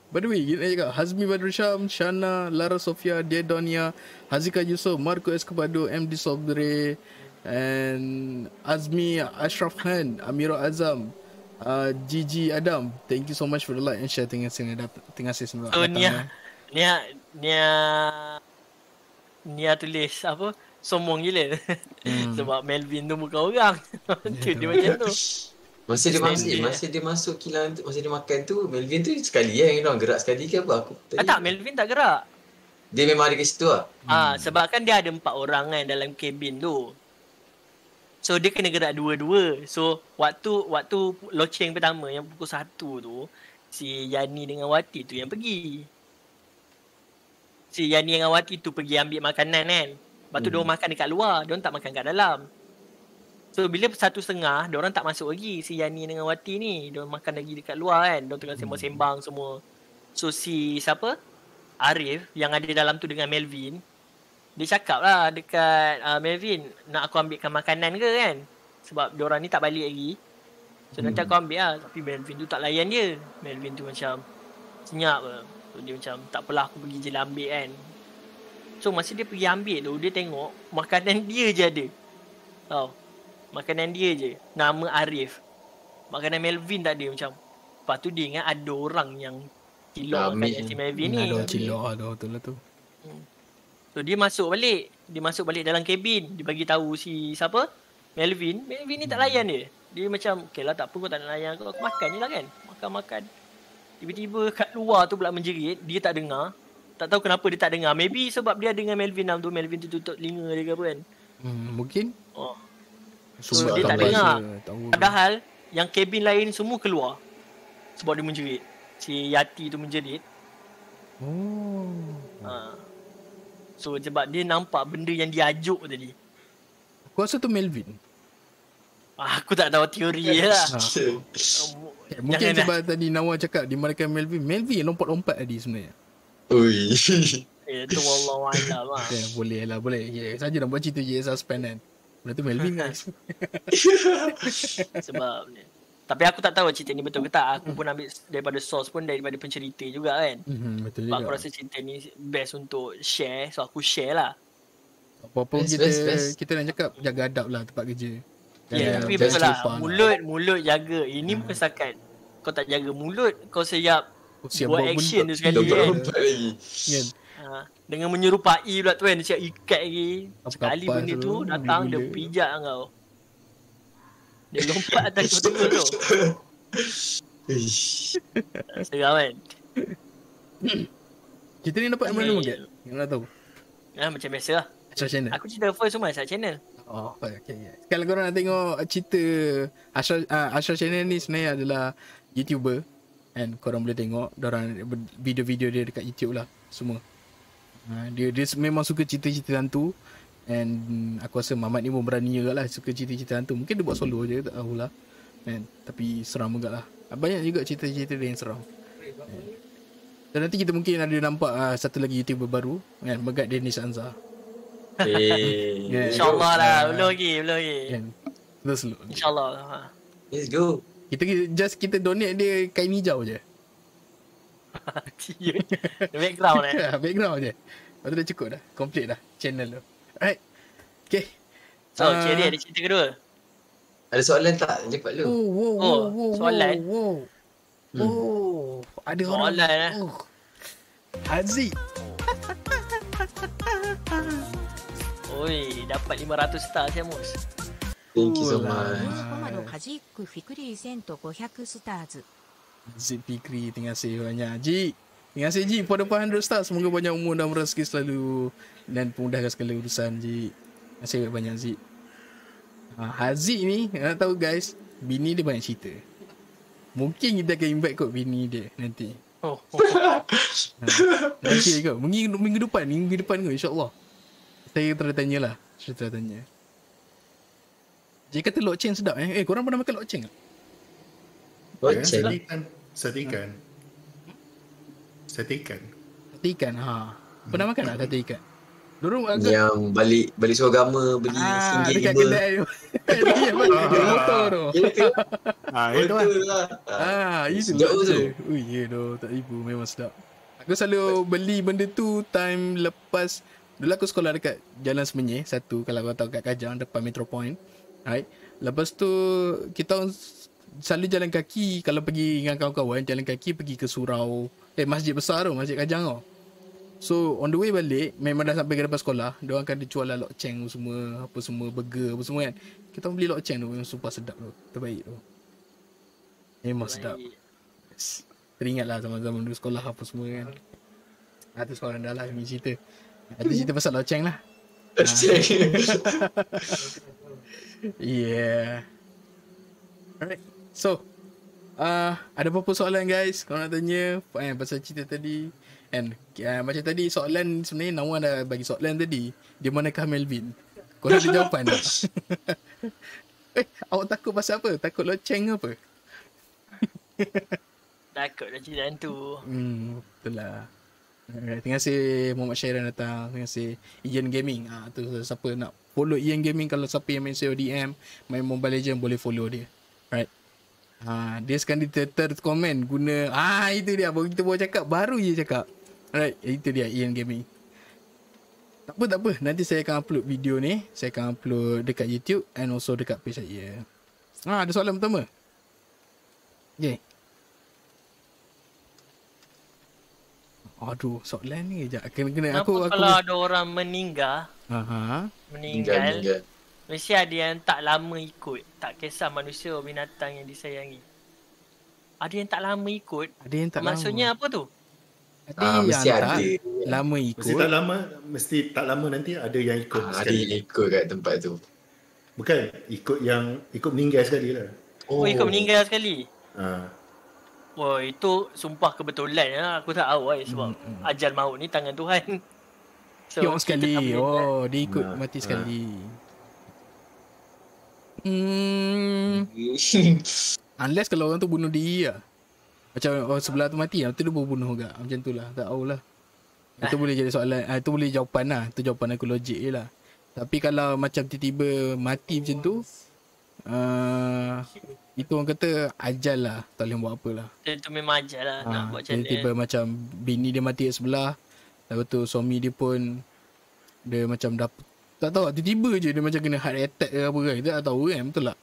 By the way, kita juga Hazmi Badrul Syam, Shana, Lara Sofia, Dedonia, Hazika Yusof, Marco Escobar, MD Sobre, and Azmi Ashraf Khan, Amirul Azam, Gigi Adam. Thank you so much for the like and share. Terima kasih semua. So Nia tulis apa? Sombong gila. Sebab Melvin tu bukan orang. Dia macam tu. Masa dia masuk kilang tu, masa dia makan tu, Melvin tu sekali yang orang gerak sekali ke apa? Aku tak, Melvin tak gerak. Dia memang ada kat situ lah. Sebab kan dia ada 4 orang kan dalam kabin tu. So dia kena gerak dua-dua. So waktu loceng pertama yang pukul 1 tu, si Yani dengan Wati tu yang pergi. Si Yani dengan Wati tu pergi ambil makanan kan. Lepas tu diorang makan dekat luar. Diorang tak makan kat dalam. So bila 1:30, diorang tak masuk lagi. Si Yani dengan Wati ni. Diorang makan lagi dekat luar kan. Diorang tengah sembang-sembang semua. So si siapa? Arif yang ada dalam tu dengan Melvin. Dia cakap lah dekat Melvin. Nak aku ambilkan makanan ke kan? Sebab diorang ni tak balik lagi. So nanti aku ambil lah. Tapi Melvin tu tak layan dia. Melvin tu macam senyap lah. So dia macam tak apalah aku pergi je lah ambil kan. So masa dia pergi ambil tu, dia tengok makanan dia je ada. Tahu? Makanan dia je. Nama Arif. Makanan Melvin tak ada macam. Lepas tu dia ingat ada orang yang cilok makan si Melvin ni. Ada orang cilok ada betul lah tu. So dia masuk balik dalam kabin. Dia bagi tahu si siapa? Melvin ni tak layan dia. Dia macam, okay lah tak apa kau tak nak layan aku makan je lah kan. Makan. Tiba-tiba kat luar tu pula menjerit. Dia tak dengar. Tak tahu kenapa dia tak dengar. Maybe sebab dia dengan Melvin dalam tu. Melvin tu tutup telinga dia ke apa kan. Mungkin. Oh. So, dia tak dengar. Padahal yang kabin lain semua keluar. Sebab dia menjerit. Si Yati tu menjerit. So sebab dia nampak benda yang dia ajuk tadi. Aku rasa tu Melvin. Aku tak tahu teori je lah. Mungkin sebab tadi Nawar cakap di mana Melvin yang lompat-lompat tadi sebenarnya. Ui. Itu wallahualam lah. Boleh. Saja nak buat cerita je suspense kan. Benda tu Melvin guys. Sebab ni. Tapi aku tak tahu cerita ni betul ke tak. Aku pun ambil daripada source pun daripada pencerita juga kan. Betul sebab juga. aku rasa cerita ni best untuk share. So aku share lah. Apa-apa Best. kita nak cakap jaga adab lah tempat kerja. Tapi betul lah. Mulut jaga. Ini bukan setakat kau tak jaga mulut, kau siap buat action tu sekali kan. Dengan menyerupai pula tu kan. Dia siap ikat lagi. Sekali benda tu datang dia pijak kau. Dia lompat atas betul tu. Seram kan. Kita ni dapat mana ke? Yang nak tahu. Macam biasa lah. Asal channel. Aku cerita first semua Asal channel. Oh, okay. Kalau korang nak tengok cerita Ashraf Channel ni sebenarnya adalah YouTuber. And korang boleh tengok dorang video-video dia dekat YouTube lah semua. Dia memang suka cerita-cerita hantu. And aku rasa Mamat ni pun berani juga lah suka cerita-cerita hantu. Mungkin dia buat solo je, tak tahulah. Tapi seram juga lah. Banyak juga cerita-cerita dia yang seram. Dan nanti kita mungkin ada nampak satu lagi YouTuber baru kan, Megat Danish Anzar. InsyaAllah lah. Belum lagi. Terus InsyaAllah. Let's go. Kita donate dia kain hijau je. The background Background je. Lepas tu dah cukup dah. Complete dah channel tu. Alright. Okay. So Cherry ada cerita kedua. Ada soalan tak? Cepat lu. Soalan. Ada soalan orang. Haziq. Oi, dapat 500 star saya Mus. Thank you so much. コマのカジックフィクリーセント500スターズ Haziq Fikri, terima kasih banyak Ji. Terima kasih Ji for the 400 stars. Semoga banyak umur dan rezeki selalu dan pemudahkan segala urusan Ji. Terima kasih banyak Ji. Haziq ni nak tahu guys, bini dia banyak cerita. Mungkin kita akan invite kot bini dia nanti. Nanti kot. Minggu depan kot insya-Allah. Saya tanya lah. Dia kata lokceng sedap korang pernah makan lokceng tak? Lokceng? Sate ikan. Sate ikan. Pernah makan tak sate ikan? Dorong agak Yang balik suragama beli RM1.5. dekat kedai tu. Dia motor tu. Itu lah. Itu Sedap tu. Ui, ya doh, tak tipu, memang sedap. Aku selalu beli benda tu time lepas. Dulu aku sekolah dekat Jalan Semenyih 1, kalau kau tahu kat Kajang depan Metro Point. Right. Lepas tu kita selalu jalan kaki kalau pergi dengan kawan-kawan, jalan kaki pergi ke surau. Masjid besar tu, Masjid Kajang tu. So on the way balik memang dah sampai ke depan sekolah, dia orang akan jual lah lokceng semua, apa semua, burger apa semua kan. Kita beli lokceng tu yang super sedap tu, terbaik tu. Memang sedap. Yes. Teringatlah zaman-zaman dulu sekolah apa semua kan. Tu sekolah dah lah ni cerita. Itu cerita pasal lokceng lah. Yeah. Alright. So ada apa-apa soalan guys kalau nak tanya pasal cerita tadi. And macam tadi soalan sebenarnya Nawar dah bagi soalan tadi. Di manakah Melvin? Kau ada jawapan tak? Awak takut pasal apa? Takut loceng apa? Takut dah cerita tu. Betul lah. Alright, terima kasih Muhammad Syairan datang. Terima kasih Ian Gaming. Tu siapa nak follow Ian Gaming, kalau siapa yang main CODM, main Mobile Legends boleh follow dia. Right. Dia sekarang komen guna itu dia baru kita baru cakap, baru je cakap. Alright, itu dia Ian Gaming. Tak apa, nanti saya akan upload video ni. Saya akan upload dekat YouTube and also dekat page saya. Ada soalan pertama. Okay. Aduh, soalan ni kejap. Kena Kenapa aku kalau ada orang meninggal, Aha. Meninggal. mesti ada yang tak lama ikut. Tak kisah manusia atau binatang yang disayangi. Ada yang tak lama ikut. Ada yang tak Maksudnya lama. apa tu? Ada yang Mesti tak ada. lama ikut. Mesti tak lama nanti ada yang ikut Ada sekali. yang ikut kat tempat tu. Bukan, ikut meninggal sekali lah. Oh, ikut meninggal sekali. Ha. Wah, itu sumpah kebetulan ya. Aku tak tahu sebab ajal maut ni tangan Tuhan. So, Tengok kita sekali. tak boleh Oh, dia ikut Nah, mati nah. sekali. Unless kalau orang tu bunuh diri lah. Macam sebelah tu mati, tu dia baru bunuh juga. Macam tu lah, tak tahulah. Itu boleh jadi soalan, itu boleh jawapan lah. Itu jawapan aku logik je lah. Tapi kalau macam tiba-tiba mati macam tu, itu orang kata ajal lah. Tak boleh buat apa lah. Itu memang ajal lah nak buat macam mana. Tiba-tiba macam bini dia mati kat sebelah. Lepas tu suami dia pun, dia macam tak tahu, tiba-tiba je dia macam kena heart attack ke apa kan. Kita tak tahu kan, betul tak?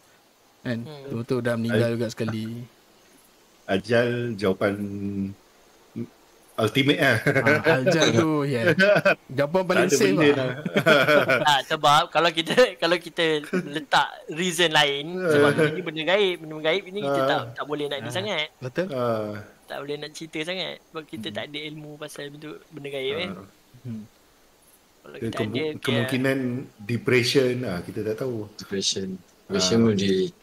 Kan? Betul dah meninggal juga sekali. Ajal jawapan ultimate lah. Ajal tu, yeah. Jawapan paling Tak ada safe benda lah. Sebab kalau kita letak reason lain, sebab ini benda gaib ni kita tak boleh nak ni sangat. Betul? Tak boleh nak cerita sangat sebab kita tak ada ilmu pasal benda gaib Kalau kita ada Kemungkinan depression lah, kita tak tahu. Depression pun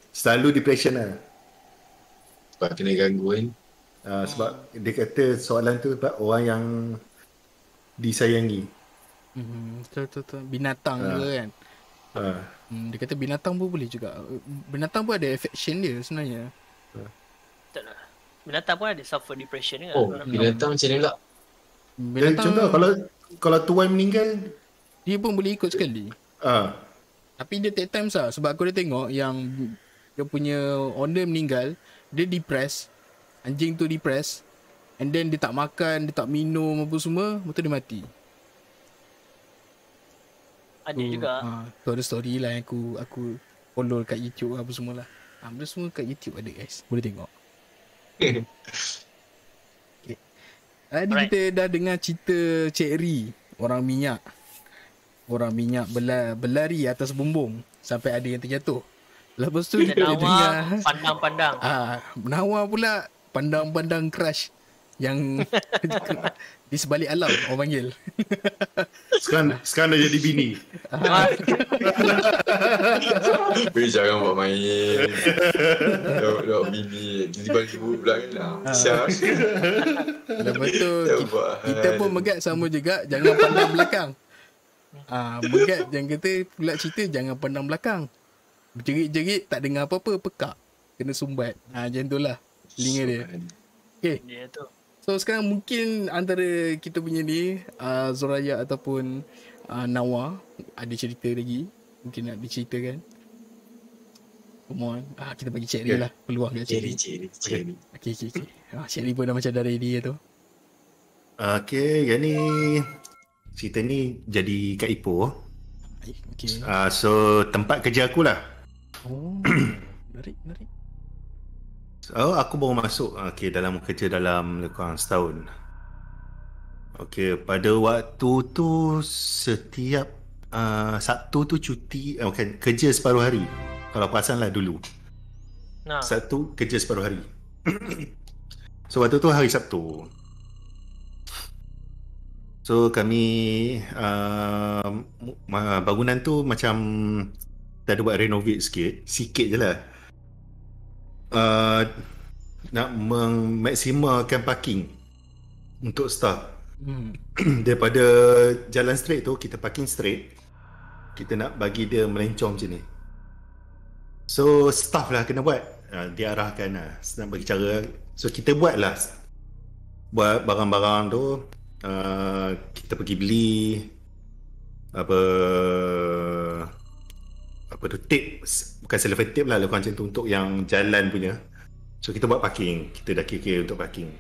Selalu depression lah. sebab kena ganggu kan. Sebab dia kata soalan tu sebab orang yang disayangi. Betul. Binatang juga kan. Dia kata binatang pun boleh juga. Binatang pun ada affection dia sebenarnya. tak lah. Binatang pun ada suffer depression kan. Oh, binatang macam ni pula. Binatang Contoh kalau tuan meninggal, dia pun boleh ikut sekali. Tapi dia take time lah. Sebab aku dah tengok yang dia punya owner meninggal, dia depressed. Anjing tu depressed. And then dia tak makan, dia tak minum apa semua, betul dia mati. Ada juga. Tu ada story lah yang aku follow kat YouTube apa semua lah. Benda semua kat YouTube ada guys. Boleh tengok. Okay. Tadi kita dah dengar cerita Cik Ri, orang minyak. Orang minyak berlari atas bumbung sampai ada yang terjatuh. Lepas tu dia Nawa pandang-pandang. Nawa pula pandang-pandang crush yang di sebalik alam orang panggil. sekarang dah jadi bini. Jangan buat main. Dok bini tiba-tiba pula kan lah. Lepas tu kita pun megat sama juga, jangan pandang belakang. Megat yang kata pula cerita jangan pandang belakang. Jerit-jerit tak dengar apa-apa, pekak. Kena sumbat. Macam tu lah telinga dia. Okay. Dia tu. So sekarang mungkin antara kita punya ni Zoraya ataupun Nawa ada cerita lagi. Mungkin nak diceritakan. Come on. Kita bagi Cik Ri lah peluang kat Cik Ri. Okay. Cik Ri pun dah macam dah ready tu. Okay, yang ni cerita ni jadi kat Ipoh. Okay. So tempat kerja aku lah. Oh, menarik. So aku baru masuk dalam kerja dalam lebih kurang setahun. Okay, pada waktu tu setiap Sabtu tu cuti, kerja separuh hari. Kalau perasan lah dulu. Sabtu kerja separuh hari. So waktu tu hari Sabtu. So kami bangunan tu macam dah ada buat renovate sikit je lah. Nak memaksimalkan parking untuk staff. Daripada jalan straight tu, kita parking straight, kita nak bagi dia melencong macam ni. So staff lah kena buat, dia arahkan lah, nak bagi cara. So kita buat barang-barang tu. Kita pergi beli apa tu, tape, bukan cellophane tape lah, macam tu untuk yang jalan punya. So kita buat parking, kita dah kira untuk parking.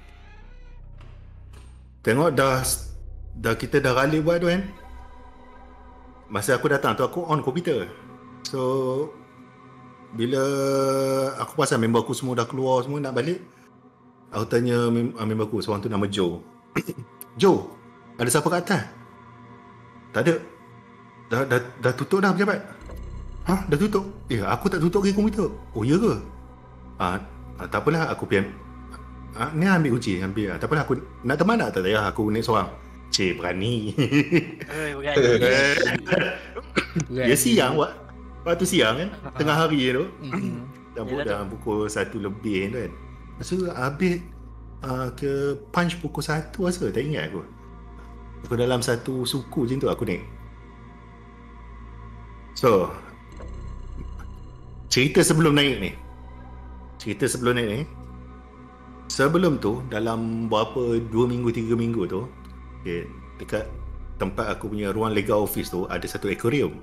Tengok dah kita dah rally buat tu kan. Masa aku datang tu aku on komputer. So bila aku pasal member aku semua dah keluar semua nak balik, aku tanya member aku, seorang tu nama Joe. Joe, ada siapa kat atas? Tak ada. Dah tutup dah pejabat. Dah tutup? Aku tak tutup ke komputer. Oh ya ke? Tak apalah, aku PM. Ni ambil kunci, ambil. Tak apalah, aku nak teman tak payah, aku naik seorang. Cik, berani. Ya siang, waktu siang kan, tengah hari tu. Dah pukul 1 lebih tu kan. Lepas tu habis ke punch pukul 1 rasa, tak ingat aku. Aku dalam satu suku macam tu aku naik. So, cerita sebelum naik ni. Sebelum tu, dalam berapa 2 minggu, 3 minggu tu, okay, dekat tempat aku punya ruang legal office tu, ada satu aquarium.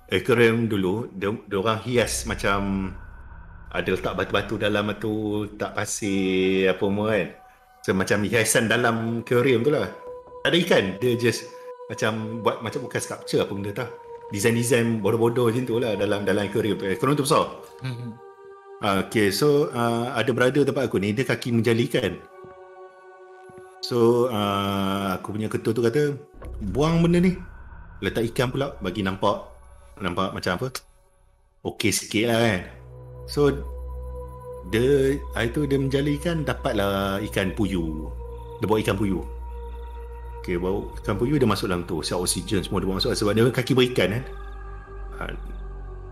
Aquarium dulu, dia orang hias macam ada letak batu-batu dalam tu, tak pasir apa semua kan. So, macam hiasan dalam aquarium tu lah. Tak ada ikan, dia just macam buat macam bukan sculpture apa benda tak. Design-design bodoh-bodoh macam tu lah dalam aquarium tu. Aquarium tu besar. Okay, so ada brother tempat aku ni, dia kaki menjali ikan. So aku punya ketua tu kata, buang benda ni, letak ikan pula, bagi nampak macam apa, okey sikit lah kan. So hari tu dia menjali ikan, dapatlah ikan puyuh. Dia bawa ikan puyuh. Okay, bawa ikan puyuh, dia masuk dalam tu, siap oksigen semua dia bawa masuk, sebab dia kaki berikan kan.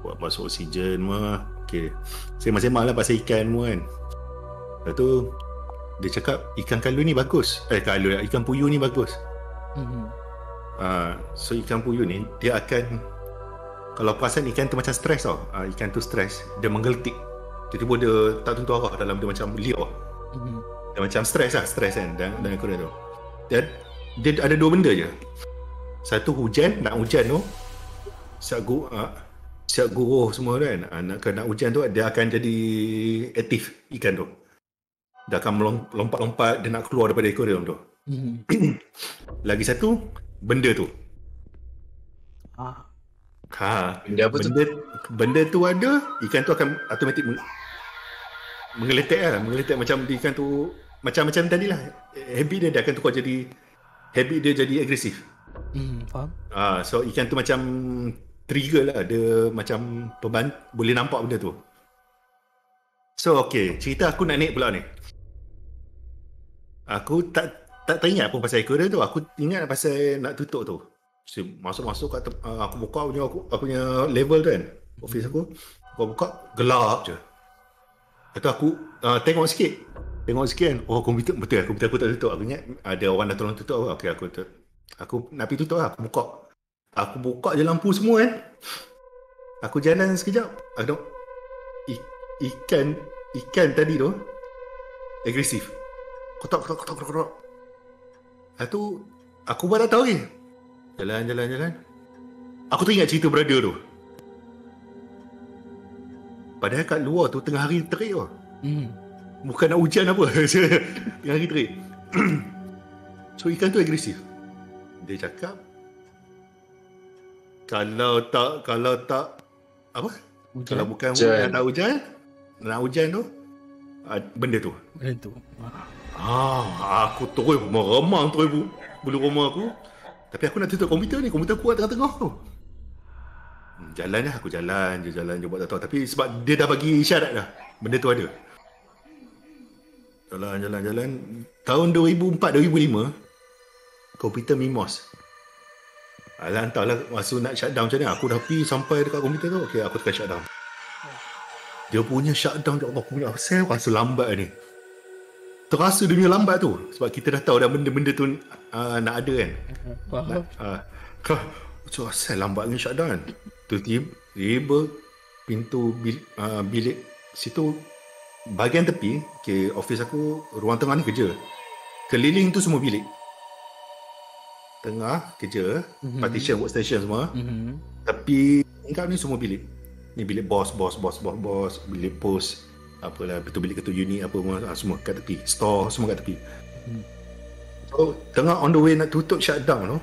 Buat masuk oksigen semua. Okay, sembang-sembang lah pasal ikan semua kan. Lepas tu dia cakap ikan kalu ni bagus. Ikan puyuh ni bagus. So ikan puyuh ni dia akan, kalau perasan ikan tu macam stres tau. Ikan tu stres, dia menggeletik. Tiba-tiba dia tak tentu arah dalam dia, macam liar. Dia macam stres kan dalam aquarium tu. Dan dia ada 2 benda je. Satu nak hujan tu, siap guruh semua kan. Nak hujan tu, dia akan jadi aktif ikan tu. Dia akan lompat-lompat, dia nak keluar daripada aquarium tu. Lagi satu, benda tu. Benda apa tu? Benda tu ada, ikan tu akan automatik menggeletek lah. Menggeletek macam ikan tu, macam tadi lah. Habit dia akan tukar jadi, habit dia jadi agresif. Faham? So ikan tu macam trigger lah. Dia macam boleh nampak benda tu. So okay, cerita aku nak naik pula ni. Aku tak ingat pun pasal aquarium tu. Aku ingat pasal nak tutup tu. So, masuk kat aku buka aku punya level tu kan, office aku buka, gelap je. Lepas tu aku tengok sikit kan. Oh, komputer aku tak tutup. Aku ingat ada orang dah tolong tutup. Okay, aku nak pergi tutup lah. Aku buka je lampu semua kan. Aku jalan sekejap, ada ikan tadi tu agresif. Kotak. Lepas tu aku buat tak tahu lagi. Jalan. Aku teringat cerita brother tu. Padahal kat luar tu tengah hari terik tau. Bukan nak hujan apa. Tengah hari terik. So ikan tu agresif. Dia cakap, Kalau tak apa? Hujan. Kalau bukan nak hujan tu, benda tu. Aku terus meremang terus bulu roma aku. Tapi aku nak tutup komputer ni. Komputer kuat tengah-tengah tu. Aku jalan je buat tak tahu. Tapi sebab dia dah bagi isyarat dah, benda tu ada. Jalan. Tahun 2004-2005, komputer Mimos. Entahlah masa nak shutdown macam mana. Aku dah pergi sampai dekat komputer tu. Okay, aku tekan shutdown. Dia punya shutdown tu, aku punya saya rasa lambat ni. Terasa dia punya lambat tu. Sebab kita dah tahu dah benda-benda tu nak ada kan. So saya lambat ni shutdown. Tiba-tiba pintu bilik situ, bahagian tepi, okay, office aku, ruang tengah ni kerja. Keliling tu semua bilik. Tengah kerja, partition, workstation semua. Tapi lengkap ni semua bilik. Ni bilik bos, bilik post, apalah, betul bilik ketua unit apa semua kat tepi. Store semua kat tepi. So tengah on the way nak tutup shutdown tu,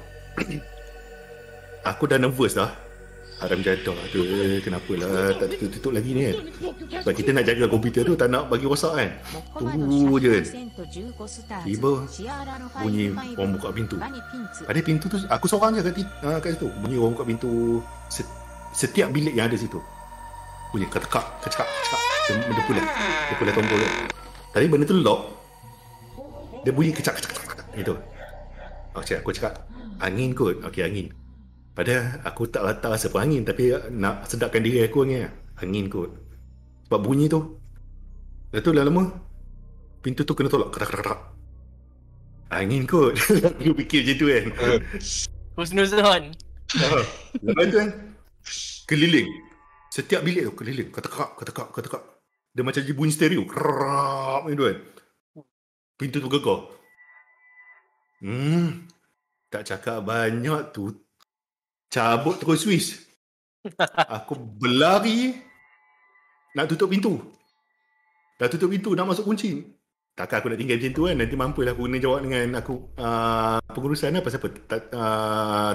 aku dah nervous dah. Haram jadah tu, kenapalah tak tutup lagi ni kan. Sebab kita nak jaga komputer tu, tak nak bagi rosak kan. モコマの Tunggu je 100%15スター Tiba ズシアラの bunyi 55 orang buka pintu. バニピンツ Ada pintu tu, aku seorang je kat situ. Bunyi orang buka pintu setiap bilik yang ada situ. Bunyi ketekak. Dia pula tombol tu. Tadi benda tu lock. Dia bunyi kecak. Itu. Aku cakap, angin kot. Okey, angin. Padahal aku tak rasa pun angin, tapi nak sedapkan diri aku angin kot. Sebab bunyi tu. Lepas tu lama pintu tu kena tolak. Ketak. Angin kot. Aku fikir macam tu kan. Husnuzon. Lepas tu kan, keliling. Setiap bilik tu keliling. Ketekak. Dia macam jadi bunyi stereo. Kerap macam tu kan. Pintu tu gegar. Tak cakap banyak tu. Cabut terus switch. Aku berlari. Nak tutup pintu. Dah tutup pintu, nak masuk kunci. Takkan aku nak tinggal macam tu kan. Nanti mampulah aku kena jawab dengan aku pengurusan lah. Pasal apa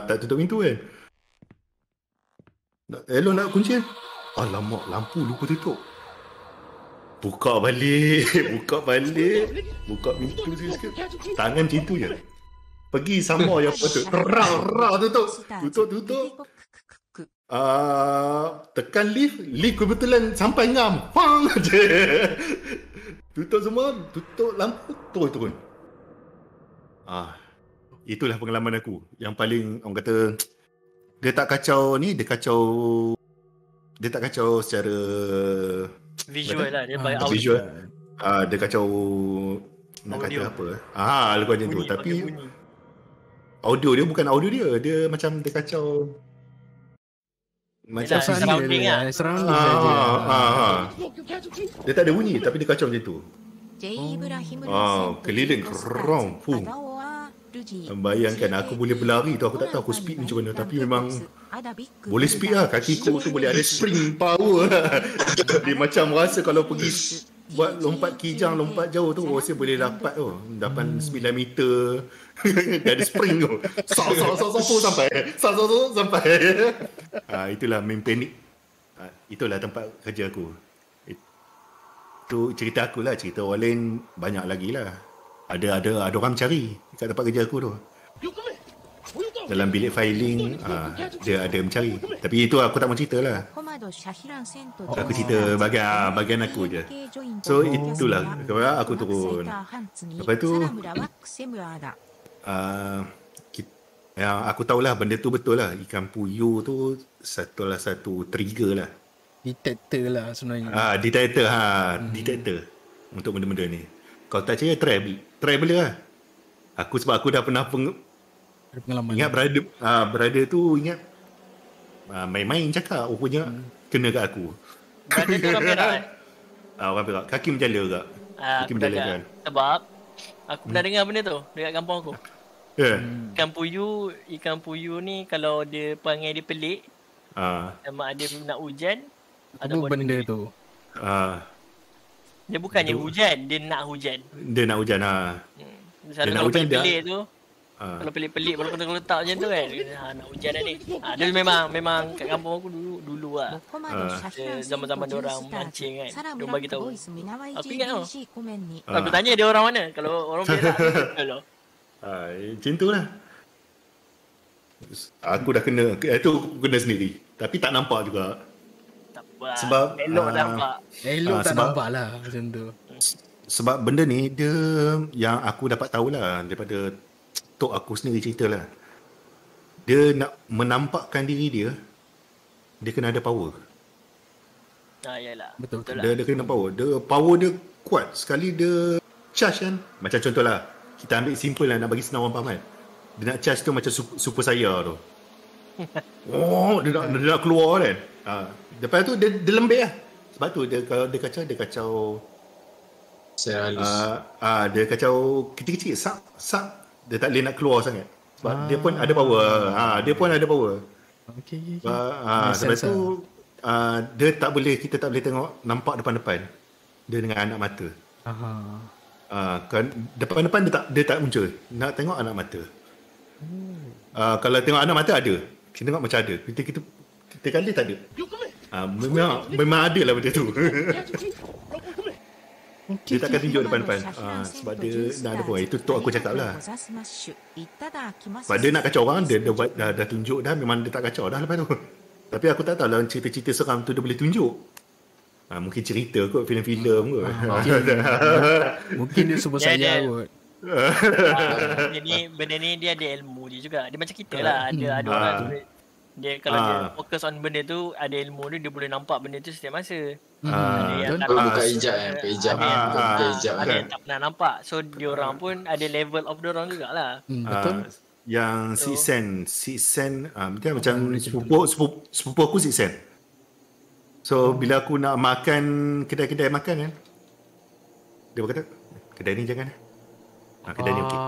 tak tutup pintu kan. Elok nak kunci kan. Alamak, lampu lupa tutup. Buka balik. Buka pintu sikit. Tangan macam tu je. Pergi sama yang patut. Tutup. Tekan lift kebetulan sampai ngam. Pang je. Tutup semua, tutup lampu, turun. Itulah pengalaman aku. Yang paling orang kata dia tak kacau secara Visual lah, dia by audio. visual. Dia kacau nak kata Audio. apa? Lebih macam tu. Bunyi, Tapi pakai bunyi. audio dia bukan audio dia. Dia macam dia kacau macam Yelah, surrounding lah. Surrounding saja. Dia tak ada bunyi tapi dia kacau macam tu. ジェイ・イブラヒム keliling kerong. Bayangkan aku boleh berlari tu, aku tak tahu aku speed macam mana, tapi memang boleh speed lah. Kakiku tu boleh ada spring power lah. Dia macam rasa kalau pergi buat lompat kijang, lompat jauh tu, rasa boleh dapat tu. Dapat 9 meter. Dia ada spring tu. Sampai. Itulah main panik. Itulah tempat kerja aku. Itu cerita aku lah. Cerita orang lain banyak lagi lah. Ada orang mencari kat tempat kerja aku tu. Dalam bilik filing, dia ada mencari. Tapi itu aku tak mau cerita lah. Aku cerita bagian aku je. So itulah kalau aku turun. Lepas tu yang aku tahulah benda tu betul lah. Ikan puyuh tu satu trigger lah. Detector lah sebenarnya. Detector untuk benda-benda ni. Kalau tak percaya, traveler lah. Sebab aku dah pernah Pengalaman. ingat brother tu ingat main-main cakap rupanya kena kat aku. Brother tu orang Perak kan? Orang Perak. Kaki menjala kat. Kaki Aku menjala dah kan. sebab aku pernah dengar benda tu dekat kampung aku. Ya. Ikan puyuh ni kalau dia perangai dia pelik, sama ada nak hujan Apa ataupun benda tu? dia bukannya hujan, dia nak hujan. Dia nak hujan Selalu nak kalau hujan dia- pelik-pelik tu, kalau pelik-pelik baru kena letak macam tu kan. Nak hujan dah ni. Dia memang kat kampung aku dulu lah. Zaman-zaman diorang mancing kan. Diorang bagi tahu. Aku ingat tau. Aku tanya dia orang mana. Kalau orang Perak kalau macam tu lah. Aku dah kena. Itu kena sendiri. Tapi tak nampak juga. tak apa. Sebab, elok nampak. Elok tak sebab- nampak lah macam tu. Sebab benda ni dia yang aku dapat tahulah daripada tok aku sendiri cerita lah. Dia nak menampakkan diri dia, dia kena ada power. Yalah. Betul. lah. Dia kena power. Power dia kuat. Sekali dia charge kan. Macam contohlah, kita ambil simple lah nak bagi senang orang faham kan. Dia nak charge tu macam super saya tu. Dia nak keluar kan. Lepas tu dia lembik lah. Sebab tu kalau dia kacau Secara halus. dia kacau kecil-kecil sak dia tak boleh nak keluar sangat. Sebab dia pun ada power. Dia pun ada power. Okay. Sebab tu kita tak boleh tengok nampak depan-depan dia dengan anak mata. Kan depan-depan dia tak muncul. Nak tengok anak mata. Kalau tengok anak mata ada. Kita tengok macam ada. Kita kita kali tak ada. Memang ada lah benda tu. Dia takkan tunjuk depan-depan. Sebab dia nak ada pun. Itu tu aku cakap lah. Sebab dia nak kacau orang, dia dah tunjuk dah. Memang dia tak kacau dah lepas tu. Tapi aku tak tahu lah cerita-cerita seram tu dia boleh tunjuk. Mungkin cerita kot, filem-filem kot. Mungkin dia super saya kot. Benda ni dia ada ilmu dia juga. Dia macam kita lah. Ada orang tu. Dia kalau dia fokus on benda tu, ada ilmu dia boleh nampak benda tu setiap masa. Ada yang tak buka hijab ada yang tak pernah nampak. So diorang pun ada level of diorang jugalah. Betul. Yang Six Sense dia macam sepupu aku Six Sense. So bila aku nak makan kedai-kedai makan kan, dia berkata kedai ni jangan. Kedai ni okey.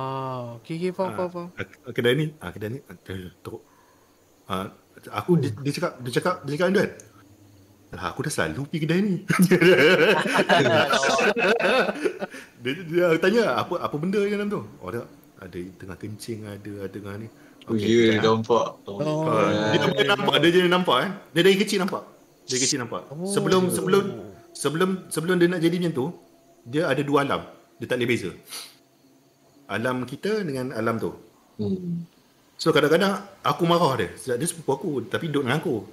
Okey, faham. Kedai ni teruk. Aku dia cakap kan. Aku dah selalu pergi kedai ni. dia tanya apa benda yang dalam tu? Ada tengah kencing, ada tengah ni. Dia nampak. Dia boleh nampak, dia jadi nampak kan. Dia dari kecil nampak. Sebelum dia nak jadi macam tu, dia ada 2 alam. Dia tak boleh beza. Alam kita dengan alam tu. So kadang-kadang aku marah dia sebab dia sepupu aku tapi duduk dengan aku.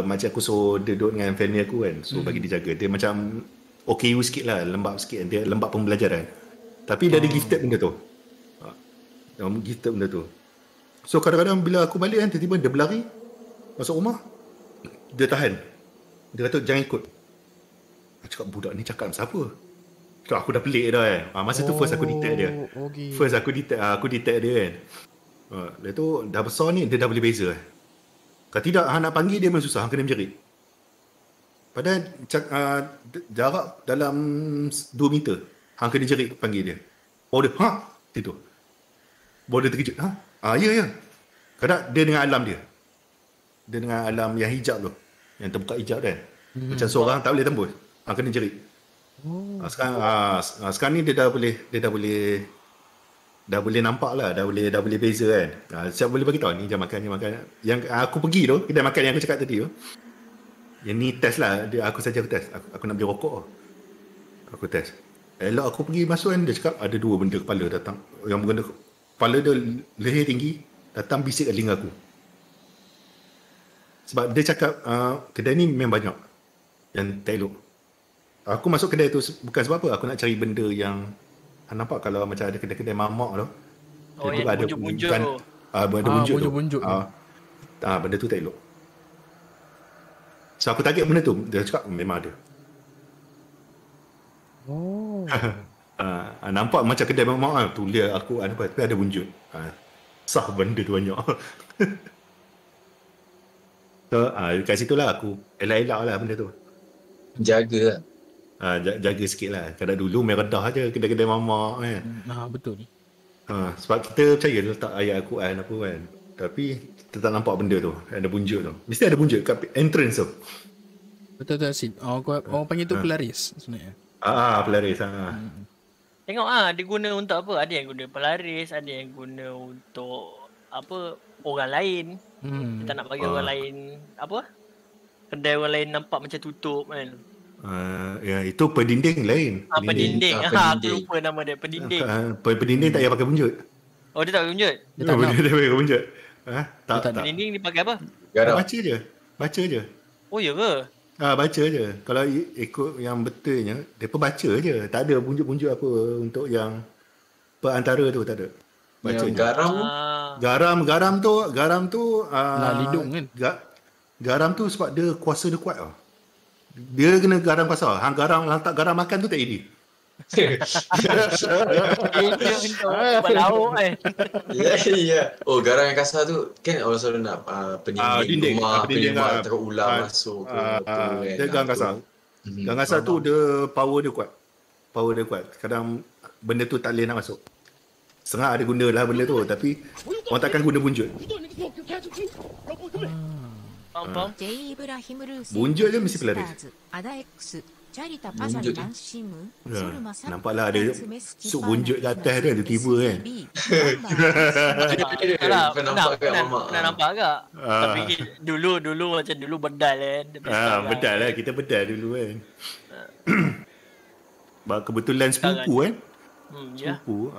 Macam aku suruh dia duduk dengan family aku kan. So bagi dia jaga. Dia macam OKU sikit lah, lembab sikit. Dia lembab pembelajaran. Tapi dia ada gifted benda tu. Gifted benda tu. So kadang-kadang bila aku balik kan, tiba-tiba dia berlari masuk rumah. Dia tahan. Dia kata jangan ikut. Aku cakap budak ni cakap dengan siapa? Aku dah pelik dah kan. Masa tu first aku detect dia. First aku detect dia kan. Lepas tu dah besar ni dia dah boleh beza. Kalau tidak hang nak panggil dia memang susah, hang kena menjerit. Padahal jarak dalam 2 meter hang kena jerit panggil dia. Dia itu. Baru dia terkejut. Ya. Kadang dia dengan alam dia. Dia dengan alam yang hijab tu. Yang terbuka hijab kan. Macam seorang tak boleh tembus. Hang kena jerit. Sekarang ni dia dah boleh nampak lah, dah boleh beza kan. Siap boleh bagi tahu ni jam makan. Yang aku pergi tu, kedai makan yang aku cakap tadi tu. Yang ni test lah, aku test. Aku nak beli rokok. Aku test. Elok aku pergi masuk kan, dia cakap ada 2 benda kepala datang. Yang benda kepala dia leher tinggi, datang bisik kat telinga aku. Sebab dia cakap kedai ni memang banyak yang tak elok. Aku masuk kedai tu bukan sebab apa, aku nak cari benda yang nampak kalau macam ada kedai-kedai mamak tu. Yang ada bunjuk-bunjuk tu. Benda bunjuk tu. Bunjuk. Benda tu tak elok. So aku target benda tu, dia cakap memang ada. Nampak macam kedai mamak tulis aku tapi ada bunjuk. Sah benda tu banyak. So kat situ lah aku elak-elak lah benda tu. Jaga lah. Jaga sikit lah. Kadang dulu main redah je kedai-kedai mamak kan. Betul. Sebab kita percaya letak ayat Al-Quran apa kan. Tapi kita tak nampak benda tu. Ada bunjuk tu. Mesti ada bunjuk kat entrance tu. Betul Sid. Orang panggil tu pelaris sebenarnya. Pelaris. Tengok dia guna untuk apa? Ada yang guna pelaris, ada yang guna untuk apa? Orang lain. Kita nak bagi orang lain apa? Kedai orang lain nampak macam tutup kan. Ya itu pendinding lain. Pendinding. Aku lupa nama dia, pendinding. Pendinding tak payah pakai bunjut. Oh dia tak pakai bunjut? Dia tak nak. Dia pakai bunjut. Tak. Pendinding dipakai apa? Baca je. Oh ya ke? Baca je. Kalau ikut yang betulnya, dia pun baca je. Tak ada bunjuk-bunjuk apa untuk yang perantara tu, tak ada. Baca yang je. garam Garam tu Nak lidung kan? Garam tu sebab dia kuasa dia kuat tau. Dia kena garam kasar. Hang garam letak garam makan tu tak jadi. Dia untuk berlauk kan. Ya. Garam yang kasar tu kan orang selalu nak pendinding rumah, penyebab takut ular masuk ke apa kan. Dia garam kasar. Garam kasar tu dia power dia kuat. Kadang benda tu tak boleh nak masuk. Setengah ada guna lah benda tu, tapi orang takkan guna bunjut. Faham? J. イブラヒムルーセン bunjuk je mesti pelaris. アダ X Carita pasal Wujud. Mansimu, Ya, Solma Sabtu nampaklah ada Mes sup Cipana wujud kat atas tu, tiba-tiba kan. SBB, gambar Ada, Alah, pernah nampak kat mamak. pernah nampak agak. Ah. Tapi dulu macam dulu bedal kan. Bedal lah, kita bedal dulu kan. Kebetulan sepupu kan. Ya. Sepupu.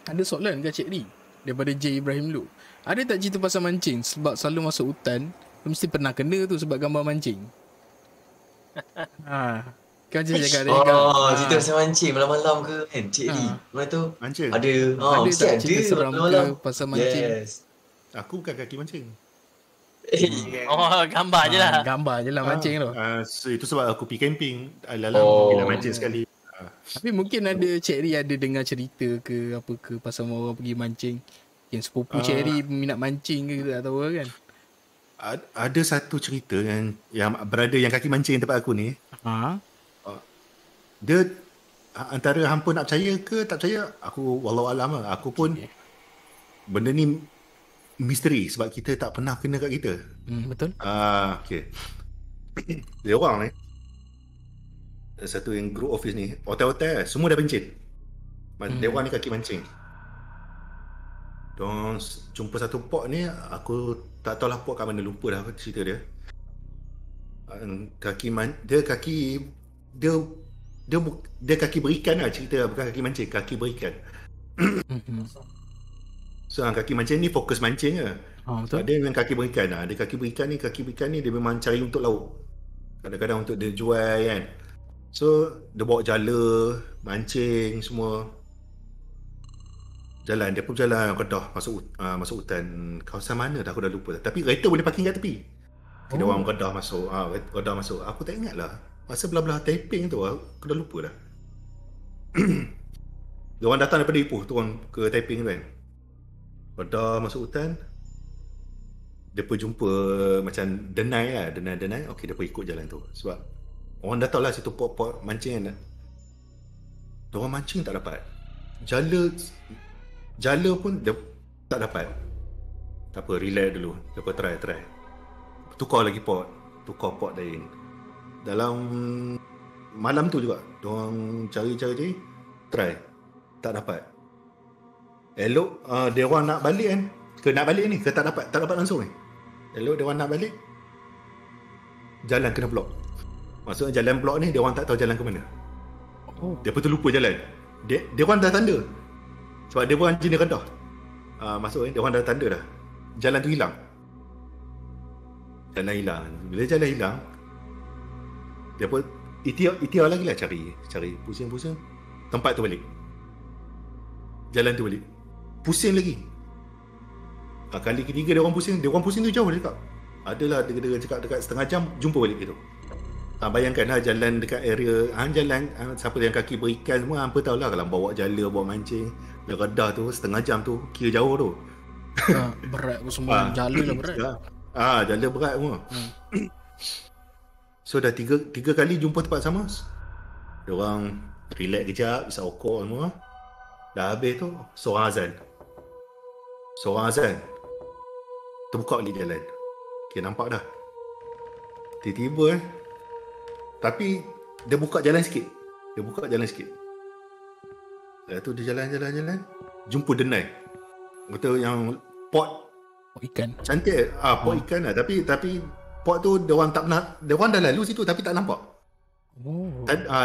Ada soalan ke Cik Ri daripada J Ibrahim Lu. Ada tak cerita pasal mancing? Sebab selalu masuk hutan, mesti pernah kena tu sebab gambar mancing. Kau je cakap dia. Cerita pasal mancing malam-malam ke kan, Cik Ri. Mana tu? Mancing. Ada. Ada Mesti tak ada cerita seram malam-malam. ke pasal mancing? Yes. Aku bukan kaki mancing. Gambar je lah. Gambar je lah mancing tu. So, itu sebab aku pergi camping. Alalam bila mancing sekali. Tapi mungkin ada Cik Ri ada dengar cerita ke apa ke pasal orang pergi mancing. Yang sepupu Cik Ri minat mancing ke tak tahu kan. Ada satu cerita yang berada yang kaki mancing tempat aku ni. Dia antara hampa nak percaya ke tak percaya, aku wallahualam lah. Aku pun benda ni misteri sebab kita tak pernah kena kat kita. Betul. Okay. Dia orang ni, satu yang group office ni, hotel-hotel semua dah pencet. Dia orang ni kaki mancing. Diorang jumpa satu port ni, aku tak tahulah port kat mana, lupa dah cerita dia. Dia kaki berikan lah cerita, bukan kaki mancing, kaki berikan. So kaki mancing ni fokus mancing lah. Betul. Ada yang kaki berikan lah. Dia kaki berikan ni dia memang cari untuk lauk. Kadang-kadang untuk dia jual kan. So dia bawa jala, mancing semua. Dia pun jalan Kedah masuk hutan. Kawasan mana dah aku dah lupa. Tapi kereta boleh parking kat tepi. Kita orang Kedah masuk. Kedah masuk. Aku tak ingat lah. Masa belah-belah taping tu aku dah lupa dah. Dia orang datang daripada Ipoh turun ke taping tu kan. Kedah masuk hutan. Dia pun jumpa macam denai lah. Denai. Okey, dia pun ikut jalan tu. Sebab orang dah tahu lah situ port mancing kan. Dia orang mancing tak dapat. Jala pun dia tak dapat. Tak apa, relax dulu. Dia pun try. Tukar lagi port. Tukar port lain. Dalam malam tu juga, diorang cari, try. Tak dapat. Elok, dia orang nak balik kan. Nak balik ni, ke tak dapat langsung ni. Elok, dia orang nak balik. Jalan kena blok. Maksudnya jalan blok ni, dia orang tak tahu jalan ke mana. Dia pun terlupa jalan. Dia orang dah tanda. Sebab dia orang jenis Kedah. Masuk dia orang dah tanda dah. Jalan tu hilang. Bila jalan hilang, dia pun itiar lagi lah cari pusing tempat tu balik, jalan tu balik, pusing lagi. Kali ketiga dia orang pusing tu jauh dia cakap. Adalah dia cakap dekat setengah jam jumpa balik gitu. Bayangkanlah jalan dekat area jalan siapa yang kaki berikan semua hampa tahulah kalau bawa jala bawa mancing dari Kedah tu setengah jam tu kira jauh tu. Berat pun semua jala lah berat. Jala berat semua. So dah tiga kali jumpa tempat sama. Diorang relax kejap, isap rokok semua. Dah habis tu, seorang azan. Terbuka balik jalan. Okay, nampak dah. Tiba-tiba tapi dia buka jalan sikit. Lepas tu dia jalan. Jumpa denai. Betul yang pot ikan. Cantik. Pot ikan lah. Tapi pot tu dia orang tak pernah, dia orang dah lalu situ tapi tak nampak.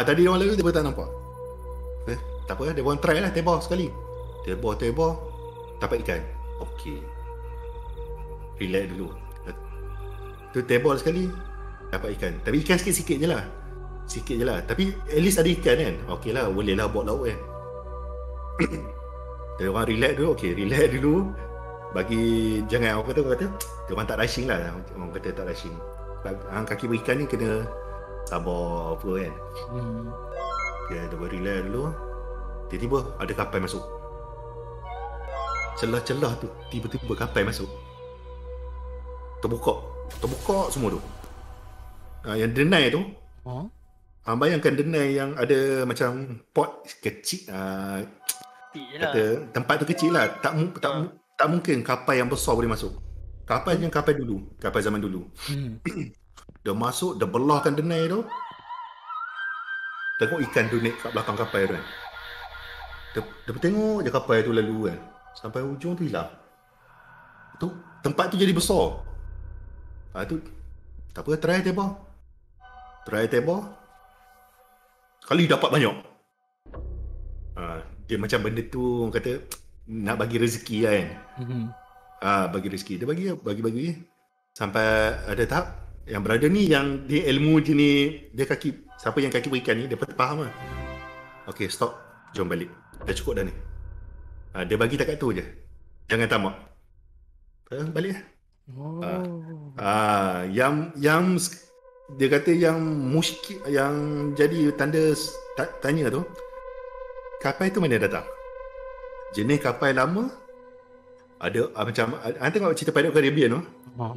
Tadi dia orang lalu dia tak nampak. Tak apa, dia orang try lah tebor sekali. Tebor dapat ikan. Okey. Relax dulu. Tu tebor sekali dapat ikan. Tapi ikan sikit-sikit je lah. Tapi at least ada ikan kan. Okey lah, boleh lah buat lauk kan. Dia orang relax dulu. Okey, relax dulu. Bagi jangan orang kata dia orang tak rushing lah. Orang kata tak rushing. Kaki berikan ni kena sabar apa kan. Okay, dia relax dulu. Tiba-tiba ada kapal masuk. Celah-celah tu tiba-tiba kapal masuk. Terbuka semua tu. Yang denai tu. Bayangkan denai yang ada macam pot kecil. Kata tempat tu kecil lah. Tak mungkin kapal yang besar boleh masuk. Kapal zaman dulu. Dia masuk, dia belahkan denai tu. Tengok ikan tu naik kat belakang kapal tu kan. Dia tengok je kapal tu lalu kan. Sampai hujung tu hilang. Tu tempat tu jadi besar. Tu tak apa, try tebak. Kali dapat banyak. Dia macam benda tu orang kata nak bagi rezeki kan. Bagi rezeki. Dia bagi. Sampai ada tahap yang berada ni yang dia ilmu jenis dia kaki, siapa yang kaki berikan ni dia faham lah. Okay, stop. Jom balik. Dah cukup dah ni. Dia bagi takat tu je. Jangan tamak. Balik lah. Yang dia kata yang muskil, yang jadi tanda tanya tu, kapal tu mana datang? Jenis kapal lama ada macam tengok cerita Pirates of the Caribbean tu.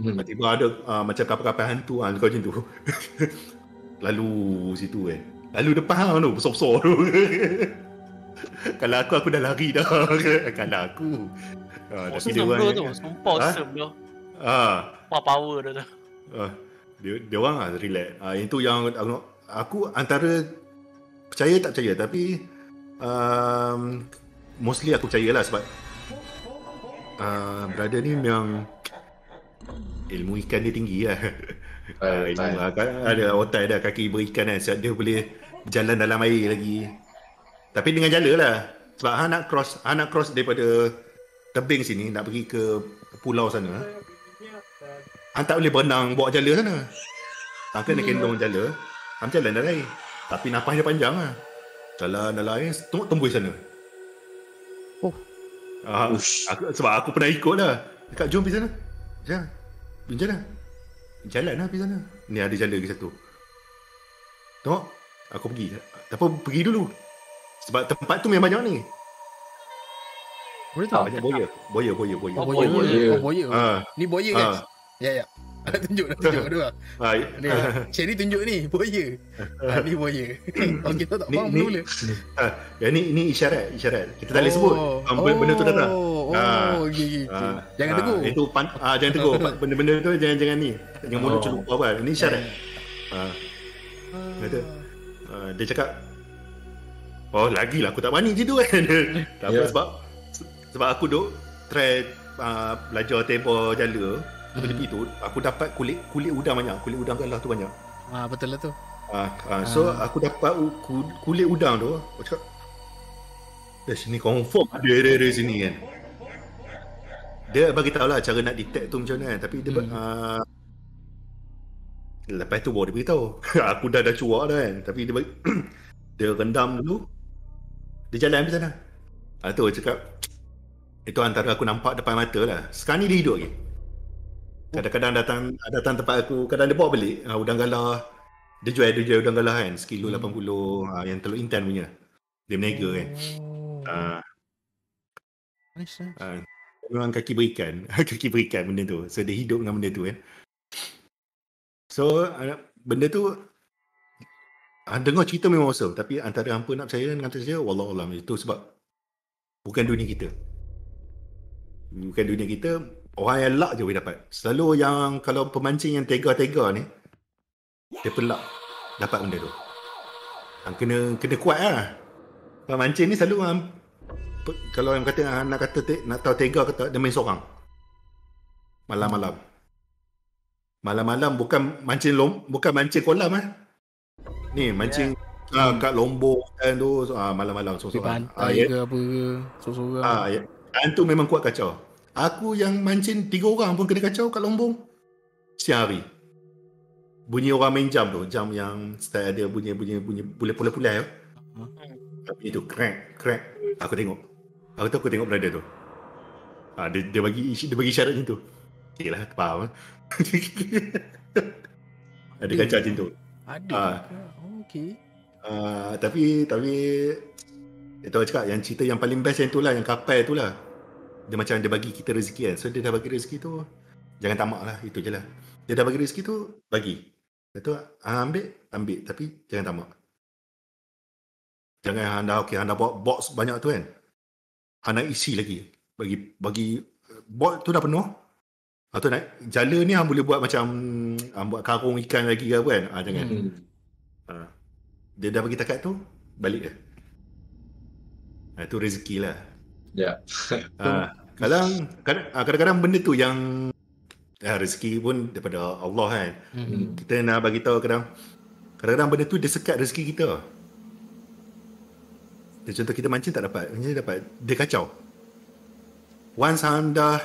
Tiba-tiba ada macam kapal-kapal hantu kau macam tu. Lalu situ kan. Lalu depan tu besar-besar tu. Kalau aku dah lari dah. Kalau aku. Tapi dia orang tu sumpah serem tu. Power dia tu. Dia orang relax. Itu yang aku antara percaya tak percaya, tapi mostly aku percayalah sebab brother ni memang ilmu ikan dia tinggi lah. Ilmu ada otak dah, kaki berikan kan, sebab dia boleh berjalan dalam air lagi. Tapi dengan jala lah. Sebab nak cross daripada tebing sini nak pergi ke pulau sana. Tak boleh berenang bawa jala sana. Kena kendong jala. Jalan dalam air. Tapi napas dia panjang lah. Jalan dalam air, tembus sana. Sebab aku pernah ikut lah. Dekat jom pergi sana. Jalan lah pergi sana. Ni ada jala lagi satu. Tengok. Aku pergi. Tapi pergi dulu. Sebab tempat tu memang banyak ni. Boleh tahu? Banyak boya. Boya. Ni boya guys. Ya. Dah tunjuk dua. Ni Cherry tunjuk ni boya. Ni boya. Okey, tak faham mula. Ni isyarat. Kita tak boleh sebut benda tu datang. Okey. Jangan tegur. Itu jangan tegur. Benda-benda tu jangan ni. Jangan mulut celup apa. Ini isyarat. Kata. Dia cakap, lagilah aku tak berani macam tu kan. Tak apa, sebab aku duk try belajar tebak jala. Tepi tu aku dapat kulit udang banyak. Kulit udang kat lah tu banyak. Betul lah tu. So aku dapat kulit udang tu. Aku cakap, sini confirm ada sini kan. Dia bagi tahu lah cara nak detect tu macam mana kan. Tapi dia lepas tu baru dia beritahu. Aku dah cuak dah kan. Tapi dia dia rendam dulu. Dia jalan pergi sana. Tu cakap, itu antara aku nampak depan mata lah. Sekarang ni dia hidup lagi. Kadang-kadang datang tempat aku, kadang dia bawa balik udang galah. Dia jual udang galah kan, sekilo 80, yang telur intan punya. Dia berniaga kan. Memang kaki berikan benda tu. So dia hidup dengan benda tu kan. So benda tu dengar cerita memang awesome, tapi antara hampa nak percaya dengan tak percaya, wallahualam. Itu sebab bukan dunia kita. Orang yang luck je boleh dapat. Selalu yang kalau pemancing yang tega-tega ni, dia pelak dapat benda tu. Kena kuat lah. Pemancing ni selalu kalau yang kata nak tahu tega kata, dia main seorang. Malam-malam bukan mancing kolam Ni mancing kat Lombok kan tu, malam-malam seorang. Pantai ke apa ke, seorang. Itu memang kuat kacau. Aku yang mancing 3 orang pun kena kacau kat Lombok. Siang hari. Bunyi orang main jam tu. Jam yang style ada bunyi pulai-pulai tu. Tapi itu crack. Aku tengok brother tu. Dia bagi syarat macam tu. Okay lah, faham. Ada kacau macam tu. Ada. Okey. Tapi itu aku cakap yang cerita yang paling best yang tu lah, yang kapal tu lah. Dia macam dia bagi kita rezeki kan. So dia dah bagi rezeki tu, jangan tamak lah. Itu je lah. Dia dah bagi rezeki tu, bagi. Lepas tu ambil. Tapi jangan tamak. Jangan anda bawa box banyak tu kan. Anda isi lagi. Bagi box tu dah penuh. Atau nak jala ni hang boleh buat macam buat karung ikan lagi ke apa kan? Jangan. Dia dah bagi takat tu, balik dah. Itu rezeki lah. Ya. Kadang-kadang benda tu yang rezeki pun daripada Allah kan. Kita nak bagi tahu kadang-kadang benda tu dia sekat rezeki kita. Contoh kita mancing tak dapat, dia kacau. Once hang dah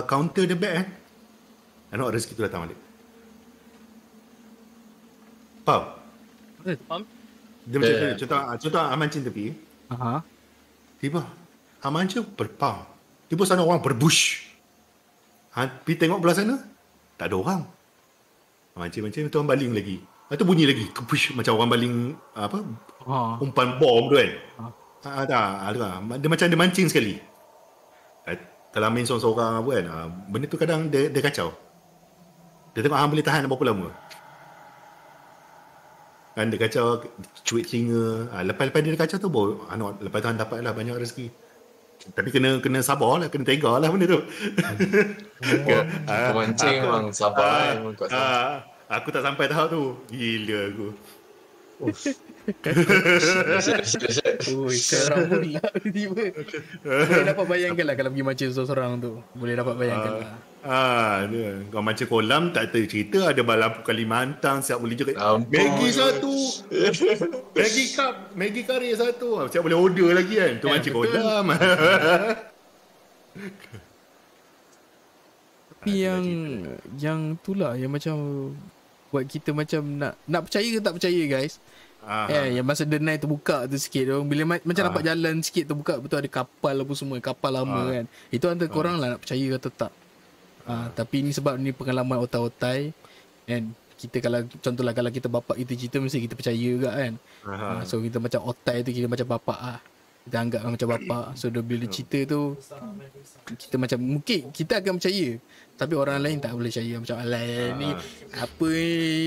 counter the bet anak rezeki tu datang balik. Faham? Dia macam contoh hang mancing tepi. Tiba hang mancing berpam. Tiba sana orang berbush. Hang pergi tengok belah sana, tak ada orang. Mancing-mancing tu orang baling lagi. Lepas tu bunyi lagi, kepush macam orang baling umpan bom tu kan. Dia macam dia mancing sekali. Kalau main seorang-seorang apa kan, benda tu kadang dia kacau. Dia tengok hang boleh tahan berapa lama. Kan dia kacau, cuit telinga. Lepas dia kacau tu baru lepas tu hang dapat lah banyak rezeki. Tapi kena sabar lah, kena tega lah benda tu. Pemancing memang sabar. Memang kuat sabar. Aku tak sampai tahap tu. Gila aku. Sekarang pula tiba. Boleh dapat bayangkan lah kalau pergi mancing seorang tu. Boleh dapat bayangkan lah. Kau mancing kolam tak cerita ada lampu Kalimantan siap boleh je. Maggi satu. Maggi cup, Maggi kari satu. Siap boleh order lagi kan. Tu mancing kolam. Tapi yang tu lah yang macam buat kita macam nak percaya ke tak percaya guys. Yang masa denai terbuka tu sikit tu, bila macam dapat jalan sikit terbuka, betul ada kapal apa semua, kapal lama kan. Itu antara korang lah nak percaya atau tak. Tapi ni sebab ni pengalaman otai-otai kan. Kita kalau contohlah kalau kita bapak kita cerita mesti kita percaya juga kan. So kita macam otai tu kita macam bapak lah. Kita anggap macam bapak. So bila cerita tu kita macam mungkin kita akan percaya, tapi orang lain tak boleh percaya. Macam alai ni apa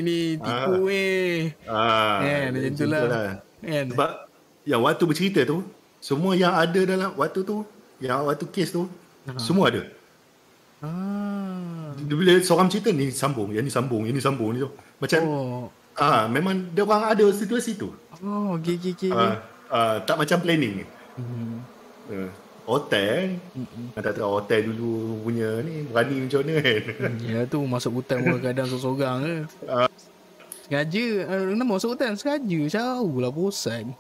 ni tipu kan macam tu lah kan. Sebab yang waktu bercerita tu, semua yang ada dalam waktu tu, yang waktu kes tu semua ada. Bila seorang cerita ni sambung, yang ni sambung, ini sambung ni tu. Macam memang dia orang ada situasi tu. Okay. Tak macam planning. Hotel tak tahu hotel dulu punya ni berani macam mana kan. Ya tu masuk hutan pun kadang seorang-seorang ke. Sengaja nama masuk hutan sengaja jauh lah bosan.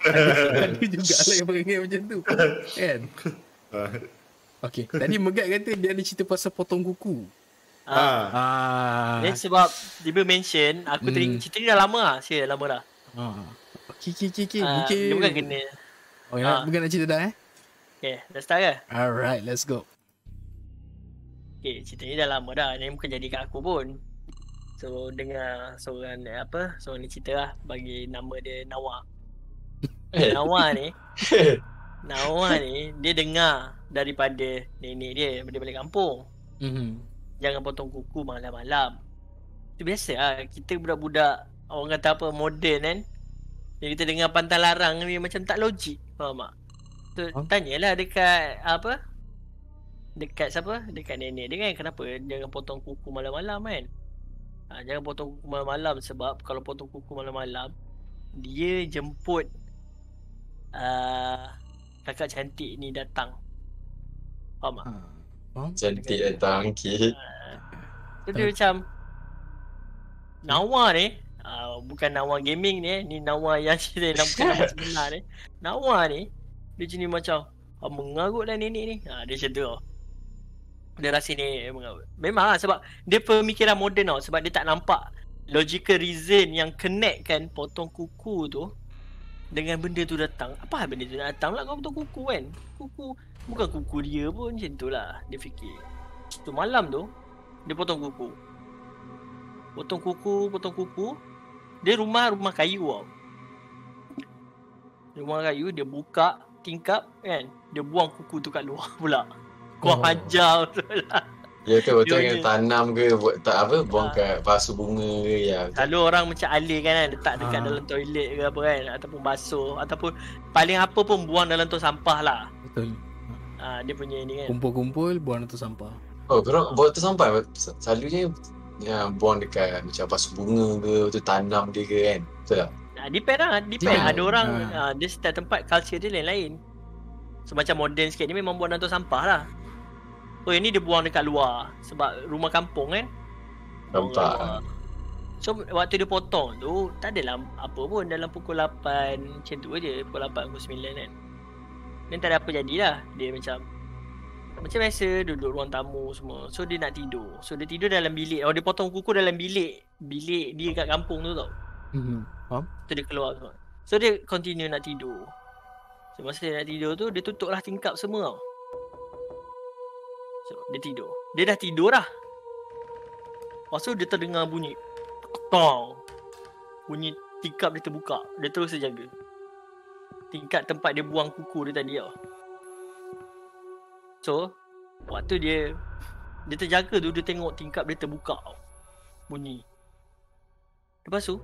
Ada jugalah yang perangai macam tu kan. Okay, tadi Megat kata dia ada cerita pasal potong kuku. Ni sebab dia mention aku cerita ni dah lama lah. Saya dah lama dah. Okay. Dia bukan kena. Bukan nak cerita dah Okay, dah start ke? Alright, let's go. Okay, cerita ni dah lama dah. Ni bukan jadi kat aku pun. So, dengar seorang ni cerita lah. Bagi nama dia Nawa. Nawa ni, dia dengar daripada nenek dia balik kampung. Jangan potong kuku malam-malam. Itu biasa lah. Kita budak-budak, orang kata apa, moden kan. Jadi kita dengar pantang larang ni macam tak logik. Faham tak? So, tanyalah dekat dekat siapa? Dekat nenek dia kan, kenapa jangan potong kuku malam-malam kan? Jangan potong kuku malam-malam sebab kalau potong kuku malam-malam dia jemput kakak cantik ni datang. Faham tak? Cantik datang okay. So dia macam Nawa ni bukan Nawa gaming ni Nawa yang cerita nama sebenar ni. Nawa ni dia jenis macam mengarut lah nenek ni. Dia macam tu. Dia rasa ni mengarut. Memang lah sebab dia pemikiran moden tau. Sebab dia tak nampak logical reason yang connect kan potong kuku tu dengan benda tu datang. Apa benda tu datang lah kau potong kuku kan. Kuku bukan kuku dia pun macam tu lah dia fikir. Tu malam tu dia potong kuku. Potong kuku. Dia rumah kayu tau. Rumah kayu dia buka tingkap kan. Dia buang kuku tu kat luar pula. Kau ajar betul lah. Ya tu betul kan tanam ke buat tak apa buang kat pasu bunga ke ya. Kalau orang macam alih kan letak dekat dalam toilet ke apa kan ataupun basuh ataupun paling apa pun buang dalam tong sampah lah. Betul. Dia punya ni kan. Kumpul-kumpul buang tu sampah. Oh, korang buat tu sampai selalunya buang dekat macam pasu bunga ke, tu tanam dia ke kan? Betul tak? Depend lah. Depend. Ada orang dia setiap tempat culture dia lain-lain. So macam modern sikit ni memang buang dalam tong sampah lah. Oh yang ni dia buang dekat luar sebab rumah kampung kan. Nampak. So waktu dia potong tu tak adalah apa pun, dalam pukul 8 macam tu je, pukul 8 pukul 9 kan. Dan tak ada apa jadilah. Dia macam biasa duduk ruang tamu semua. So dia nak tidur. So dia tidur dalam bilik. Dia potong kuku dalam bilik dia kat kampung tu tau. Faham? So dia keluar semua. So dia continue nak tidur. So masa dia nak tidur tu, dia tutup lah tingkap semua tau. So dia tidur. Dia dah tidur dah. Lepas tu dia terdengar bunyi tong. Bunyi tingkap dia terbuka. Dia terus terjaga. Tingkap tempat dia buang kuku dia tadi tau. So waktu dia terjaga tu, dia tengok tingkap dia terbuka tau. Bunyi. Lepas tu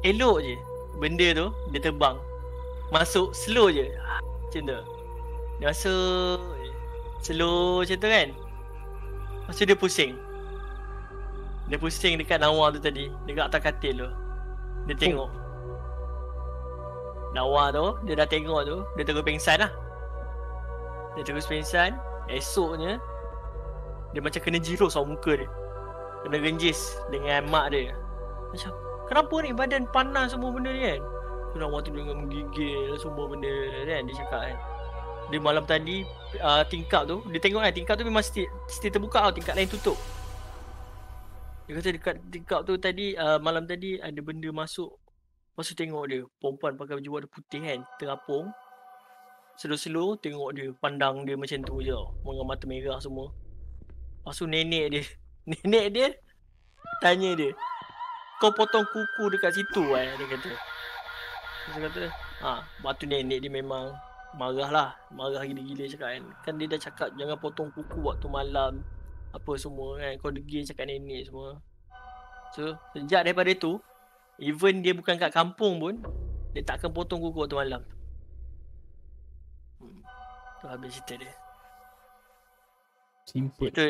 elok je benda tu dia terbang. Masuk slow je. Macam tu. Dia masuk slow macam tu kan. Lepas tu dia pusing. Dia pusing dekat Nawa tu tadi, dekat atas katil tu. Dia tengok Nawa tu, dia dah tengok tu, dia terus pingsan lah. Dia terus pingsan. Esoknya dia macam kena jirus tau muka dia. Kena genjis dengan mak dia. Macam kenapa ni badan panas semua benda ni kan. Nawa tu dengan menggigil semua benda kan, dia cakap kan. Dia malam tadi tingkap tu, dia tengok kan tingkap tu memang still terbuka tau, tingkap lain tutup. Dia kata dekat tingkap tu tadi malam tadi ada benda masuk. Lepas tu tengok dia perempuan pakai baju warna putih kan, terapung. Slow-slow tengok dia, pandang dia macam tu je tau, dengan mata merah semua. Lepas tu nenek dia tanya dia, kau potong kuku dekat situ kan, dia kata. Dia kata lepas tu nenek dia memang marah lah, marah gila-gila cakap kan dia dah cakap jangan potong kuku waktu malam apa semua kan, kau degil cakap nenek semua. So sejak daripada tu, even dia bukan kat kampung pun, dia takkan potong kuku waktu malam. Tu habis cerita dia. Simple. Itu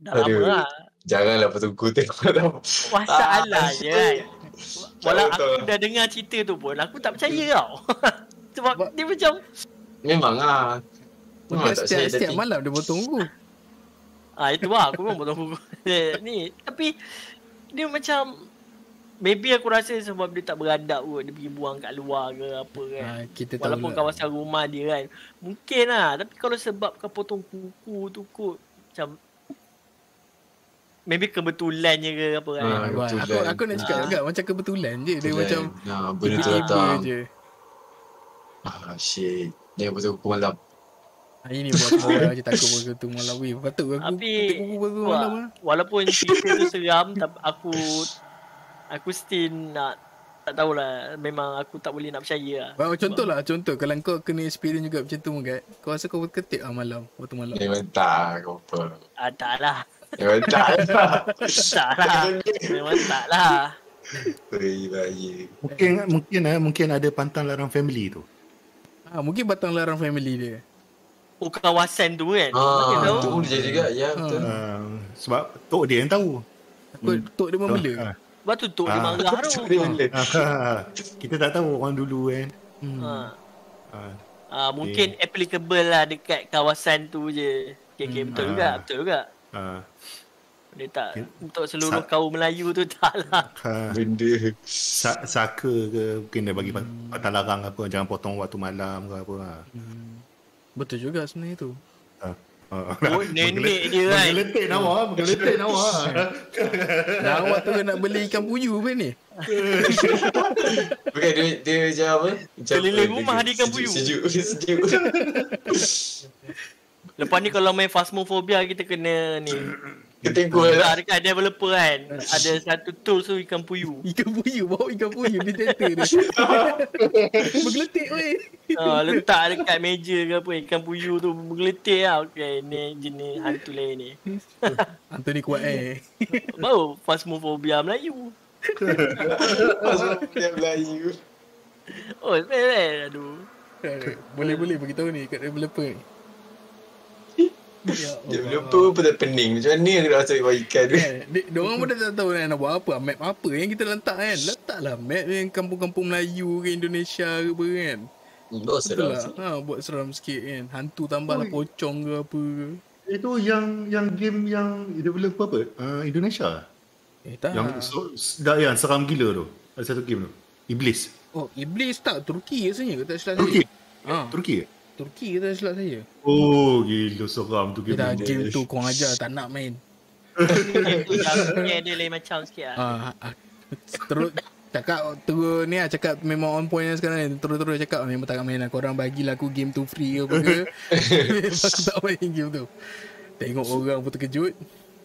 dah lama lah. Janganlah potong kuku tengok malam. Masalah je kan. Walau aku dah dengar cerita tu pun, aku tak percaya tau. Sebab dia macam Memang lah. Memang Bukan tak percaya setiap tapi malam dia potong kuku. itu lah, aku memang potong kuku ni. Tapi dia macam, maybe aku rasa sebab dia tak beradab kot, dia pergi buang kat luar ke apa kan. Kita Walaupun tahu lah. kawasan rumah dia kan, mungkin lah. Tapi kalau sebab kau potong kuku tu kot, macam maybe kebetulannya ke apa kan. kebetulan. Aku nak cakap juga macam kebetulan je. Dia macam benda tu tiba-tiba datang je. Shit. Dia potong kuku malam. Ini buat orang je takut begitu malam weh. Patut aku Tapi tengok kuku malam lah. walaupun cerita tu seram, tapi aku still nak, tak tahulah, memang aku tak boleh nak percaya lah. Contoh kalau kau kena experience juga macam tu Megat, kau rasa kau ketik lah malam, waktu malam. Memang tak confirm. Tak lah. Memang tak lah. Tak lah. Memang tak lah. Baik. Mungkin ada pantang larang family tu. Mungkin batang larang family dia. Oh, kawasan tu kan. Mana tahu. Tu boleh jadi juga. Ya betul. Sebab tok dia yang tahu. Takut tok dia membela. Sebab tu tok dia marah tu. Kita tak tahu orang dulu kan. Mungkin applicable lah dekat kawasan tu je. Okay, betul juga. Dia tak untuk seluruh kaum Melayu tu tak lah. Benda Saka ke mungkin dia bagi patah larang apa, jangan potong waktu malam ke apa. Betul juga sebenarnya tu. Nenek dia kan. Menggeletik Nawa. Nawa tu nak beli ikan puyuh apa ni? bukan dia macam apa? Keliling rumah ada ikan puyuh. Sejuk. Lepas ni kalau main Phasmophobia, kita kena ni. Ketingkul lah. Dekat developer kan, ada satu tools tu ikan puyuh. Bawa ikan puyuh di teater dia. Bergeletik weh. Letak dekat meja ke apa, ikan puyuh tu bergeletik lah. Okay, ni jenis hantu lain ni. Hantu ni kuat Baru Phasmophobia Melayu. Dia Melayu. Oh, sebenarnya aduh. Boleh beritahu ni kat developer ni. Ya Developer pun tak pening. Macam mana aku nak masuk ikan ikan tu? Diorang pun dah tak tahu nak buat apa. Map apa yang kita letak kan. Letaklah map yang kampung-kampung Melayu ke Indonesia ke apa kan. Oh, Betul seram lah. sih. Buat seram sikit kan. Hantu tambahlah Oi. pocong ke apa ke. Itu yang game yang developer apa? Indonesia. Tak. Yang seram gila tu. Ada satu game tu. Iblis. Oh, Iblis tak. Turki rasanya ke tak silap Turki. saya. Turki ke? Turki ke tak silap saya. Oh, gila seram tu game. Dia dah tu. game tu korang ajar tak nak main. Gambarnya dia lain macam sikit lah. Terus terus ni lah cakap memang on point lah sekarang ni. Terus cakap memang tak nak main lah. Korang bagilah aku game tu free ke apa ke. Memang aku tak main game tu. Tengok orang pun terkejut.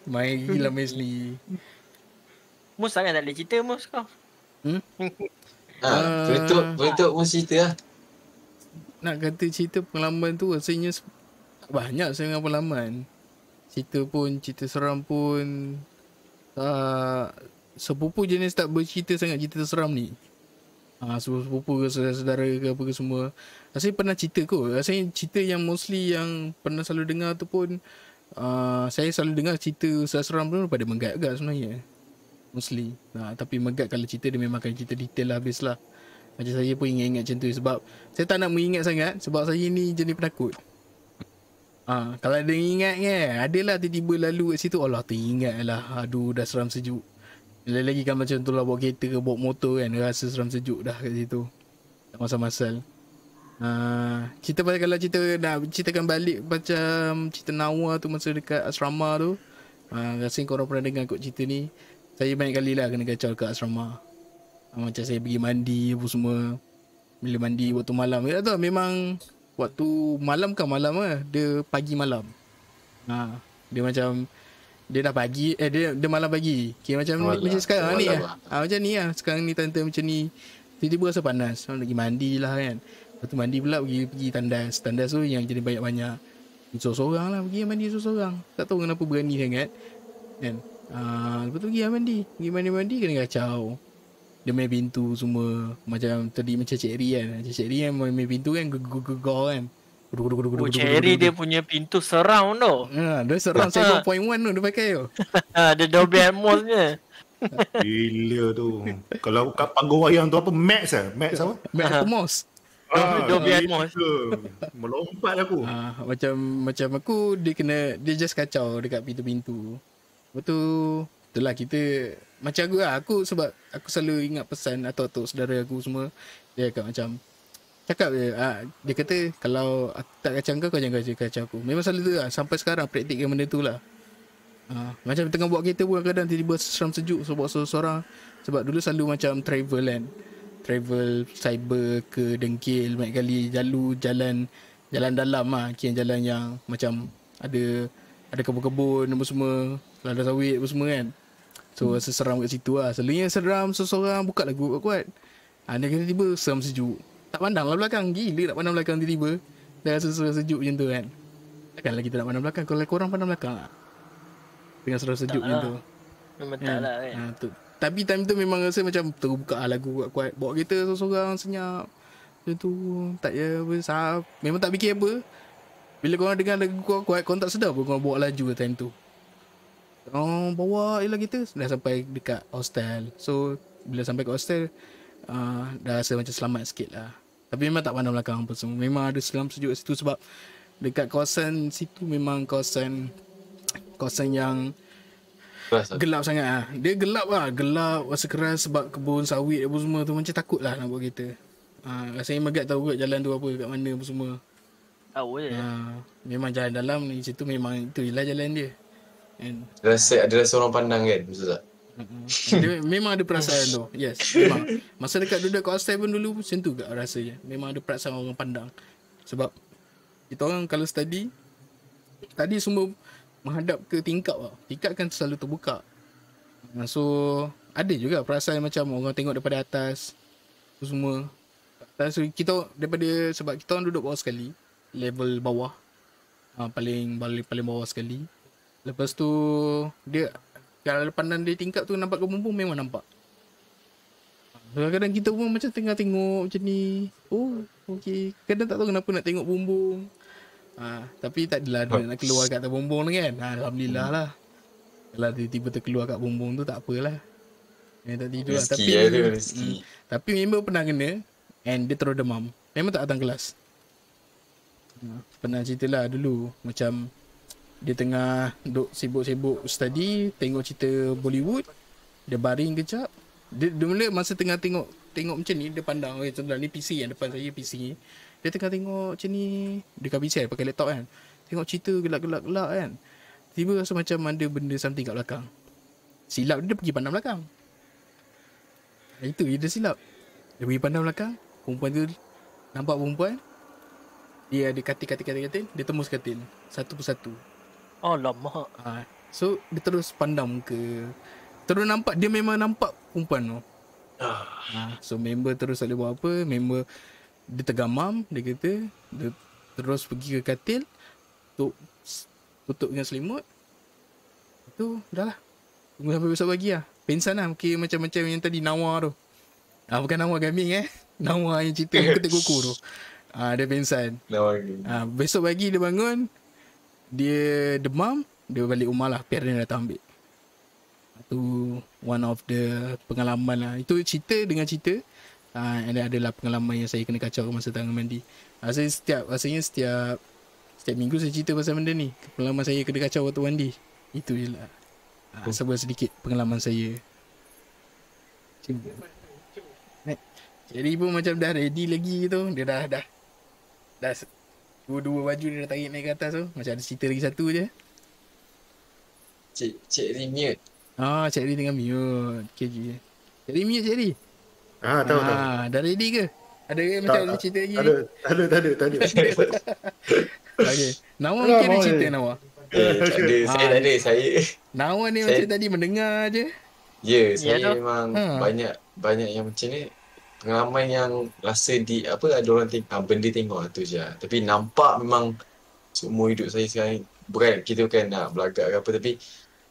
Main gila main sendiri. Mus sangat tak boleh cerita Mus kau. Bentuk pun cerita lah. Nak kata cerita pengalaman tu rasanya banyak sangat pengalaman. Cerita seram pun sepupu jenis tak bercerita sangat cerita seram ni. Sepupu ke saudara ke apa ke semua. Rasanya pernah cerita kot. Rasanya cerita yang mostly yang pernah selalu dengar tu pun saya selalu dengar cerita seram tu daripada Megat agak sebenarnya. Mostly. Tapi Megat kalau cerita dia memang akan cerita detail lah habis lah. Macam saya pun ingat-ingat macam tu sebab saya tak nak mengingat sangat sebab saya ni jenis penakut. Kalau ada ingat kan, adalah tiba-tiba lalu kat situ, Allah teringat lah. Aduh, dah seram sejuk. Lagi kan macam tu lah bawa kereta ke bawa motor kan, rasa seram sejuk dah kat situ. Tak masal-masal. Kalau cerita nak ceritakan balik macam cerita Nawa tu masa dekat asrama tu. Rasanya korang pernah dengar kot cerita ni. Saya banyak kali lah kena kacau kat asrama. Macam saya pergi mandi apa semua. Bila mandi waktu malam, tak tahu memang waktu malam kan malam lah. Dia pagi malam. Dia macam dia dah pagi, dia malam pagi. Kira macam sekarang ni lah. Macam ni lah. Sekarang ni tante macam ni. Tiba-tiba rasa panas. Lagi mandi lah kan. Lepas tu mandi pula pergi tandas. Tandas tu yang jadi banyak-banyak. Sorang-sorang lah. Pergi mandi sorang-sorang. Tak tahu kenapa berani sangat. Kan? Lepas tu pergi mandi. Pergi mandi kena kacau. Dia main pintu semua. Macam tadi macam Cik Ri kan. Cik Ri kan main pintu kan. Gegar kan. Cik Ri dia punya pintu seram tu. Dia seram 7.1 tu dia pakai tu. Dia Dolby Atmos dia. Gila tu. Kalau kat panggung wayang tu apa? Max apa? Max Atmos. Dolby Atmos. Melompat aku. Macam aku dia just kacau dekat pintu-pintu. Lepas tu itulah kita macam aku sebab aku selalu ingat pesan atau saudara aku semua. Dia cakap dia kata kalau aku tak kacau kau jangan kacau aku. Memang selalu tu lah. Sampai sekarang praktikkan benda tu lah. Macam tengah buat kereta pun kadang tiba-tiba seram sejuk sebab seorang. Sebab dulu selalu macam travel kan. Travel cyber ke Dengkil banyak kali jalan dalam lah. Kira jalan yang macam ada kebun-kebun apa semua, ladang sawit apa semua kan. So rasa seram kat situ lah. Selalunya seram seseorang buka lagu kuat-kuat. Dia kata tiba seram sejuk. Tak pandang lah belakang. Gila tak pandang belakang tiba-tiba. Dah rasa seram sejuk macam tu kan. Takkanlah kita nak pandang belakang. Kalau korang pandang belakang lah dengan seram sejuk macam tu. Memang tak lah kan. Tapi time tu memang rasa macam terbuka lagu kuat-kuat. Bawa kereta seorang senyap. Macam tu. Tak ya apa. Memang tak fikir apa. Bila korang dengar lagu kuat-kuat, korang tak sedar pun korang bawa laju time tu. Bawa je lah kita. Dah sampai dekat hostel. So bila sampai ke hostel, dah rasa macam selamat sikit lah. Tapi memang tak pandang belakang apa semua. Memang ada seram sejuk kat situ sebab dekat kawasan situ memang kawasan yang gelap sangat lah. Dia gelap lah. Gelap, rasa keras sebab kebun sawit apa semua tu. Macam takut lah nak buat kereta. Rasanya Megat tahu kot jalan tu apa, kat mana apa semua. Tahu je. Memang jalan dalam ni situ memang itu je lah jalan dia. And Ada rasa orang pandang kan? Betul tak? dia memang ada perasaan tu. Yes, memang. Masa dekat duduk kat hostel pun dulu macam tu kat rasanya. Memang ada perasaan orang pandang. Sebab kita orang kalau study semua menghadap ke tingkap lah. Tingkap kan selalu terbuka. So ada juga perasaan macam orang tengok daripada atas tu semua. So kita sebab kita orang duduk bawah sekali, level bawah. Paling bawah sekali. Lepas tu dia kalau pandang dia tingkap tu nampak kebun memang nampak. Kadang-kadang kita pun macam tengah tengok macam ni. Oh, okey. Kadang tak tahu kenapa nak tengok bumbung. Tapi tak adalah dia nak keluar kat atas bumbung tu kan. Alhamdulillah lah. Kalau tiba-tiba terkeluar kat bumbung tu tak apalah. Tak tidur lah. Rezeki Tapi tu, rezeki. tapi member pernah kena and dia terus demam. Memang tak datang kelas. Pernah cerita lah dulu macam dia tengah duk sibuk-sibuk study, tengok cerita Bollywood, dia baring kejap. Dia mula masa tengah tengok macam ni, dia pandang contohnya ni PC yang depan saya PC. Dia tengah tengok macam ni dekat PC pakai laptop kan. Tengok cerita gelak-gelak kan. Tiba rasa macam ada benda something kat belakang. Silap dia pergi pandang belakang. Itu dia silap. Dia pergi pandang belakang, perempuan tu nampak perempuan. Dia ada katil, dia tembus katil satu persatu. Alamak. So dia terus pandang muka. Terus nampak, dia memang nampak perempuan tu. So member terus tak boleh buat apa. Member dia tergamam, dia kata. Dia terus pergi ke katil, tutup dengan selimut. Tu dah lah. Tunggu sampai besok pagi lah. Pensan lah. Mungkin macam-macam yang tadi Nawa tu. Bukan Nawa gaming Nawa yang cerita ketik kuku tu. Dia pensan. Besok pagi dia bangun, dia demam, dia balik rumah lah. Parent dia datang ambil. Itu one of the pengalaman lah. Itu cerita dengan cerita. And adalah pengalaman yang saya kena kacau masa tangan mandi. Rasanya setiap minggu saya cerita pasal benda ni. Pengalaman saya kena kacau waktu mandi. Itu je lah. Sebuah sedikit pengalaman saya. Jadi pun macam dah ready lagi tu. Dia dah dua baju dia dah tarik naik ke atas tu. Macam ada cerita lagi satu je. Cik Ri mute. Cik Ri tengah mute. Okay. Cik Ri mute, Cik Ri. Tahu. Dah ready ke? Ada ke macam ada cerita lagi? Tak ada. Okay. Nawa mungkin ada cerita Nawa. Tak ada. Saya tak ada. Saya Nawa ni macam tadi mendengar je. Saya memang banyak yang macam ni. Pengalaman yang rasa ada orang benda tengok tu je. Tapi nampak memang seumur hidup saya sekarang. Bukan kita bukan nak belagak ke apa, tapi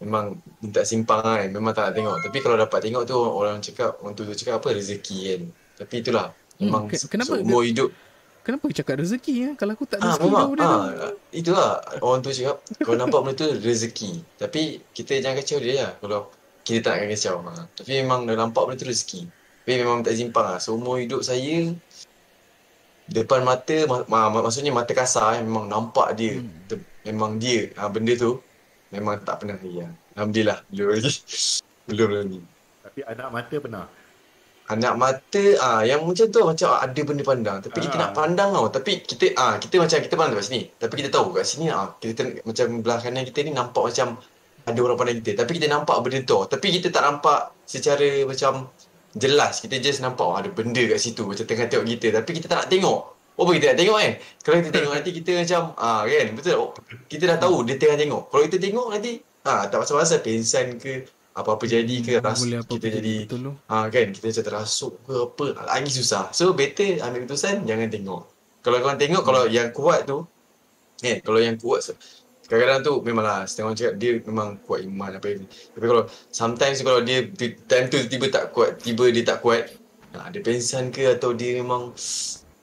memang minta simpang kan. Memang tak nak tengok. Tapi kalau dapat tengok tu orang tu cakap apa, rezeki kan. Tapi itulah memang seumur hidup. Kenapa cakap rezeki Kalau aku tak rezeki memang, dia itulah orang tu cakap kalau nampak benda tu rezeki. Tapi kita jangan kacau dia lah kalau kita tak akan kacau. Tapi memang dah nampak benda tu rezeki. Tapi memang tak simpang lah. Seumur hidup saya depan mata, maksudnya mata kasar memang nampak dia. Memang dia benda tu memang tak pernah lagi. Alhamdulillah belum lagi. Tapi anak mata pernah. Anak mata yang macam tu macam ada benda pandang, tapi kita nak pandang tau. Tapi kita macam kita pandang kat sini, tapi kita tahu kat sini kita macam belah kanan kita ni nampak macam ada orang pandang kita, tapi kita nampak benda tu, tapi kita tak nampak secara macam jelas. Kita just nampak ada benda kat situ macam tengah tengok kita, tapi kita tak nak tengok. Kita nak tengok kalau kita tengok nanti kita macam kan, betul. Kita dah tahu dia tengah tengok. Kalau kita tengok nanti tak pasal-pasal pensan ke apa-apa jadi ke kita jadi kan kita macam terasuk ke apa, lagi susah. So better ambil keputusan jangan tengok. Kalau korang tengok, kalau yang kuat tu kalau yang kuat kadang-kadang tu memanglah setengah orang cakap dia memang kuat iman apa ni. Tapi kalau sometimes kalau dia time tu tiba tak kuat, tiba dia tak kuat, dia pensan ke atau dia memang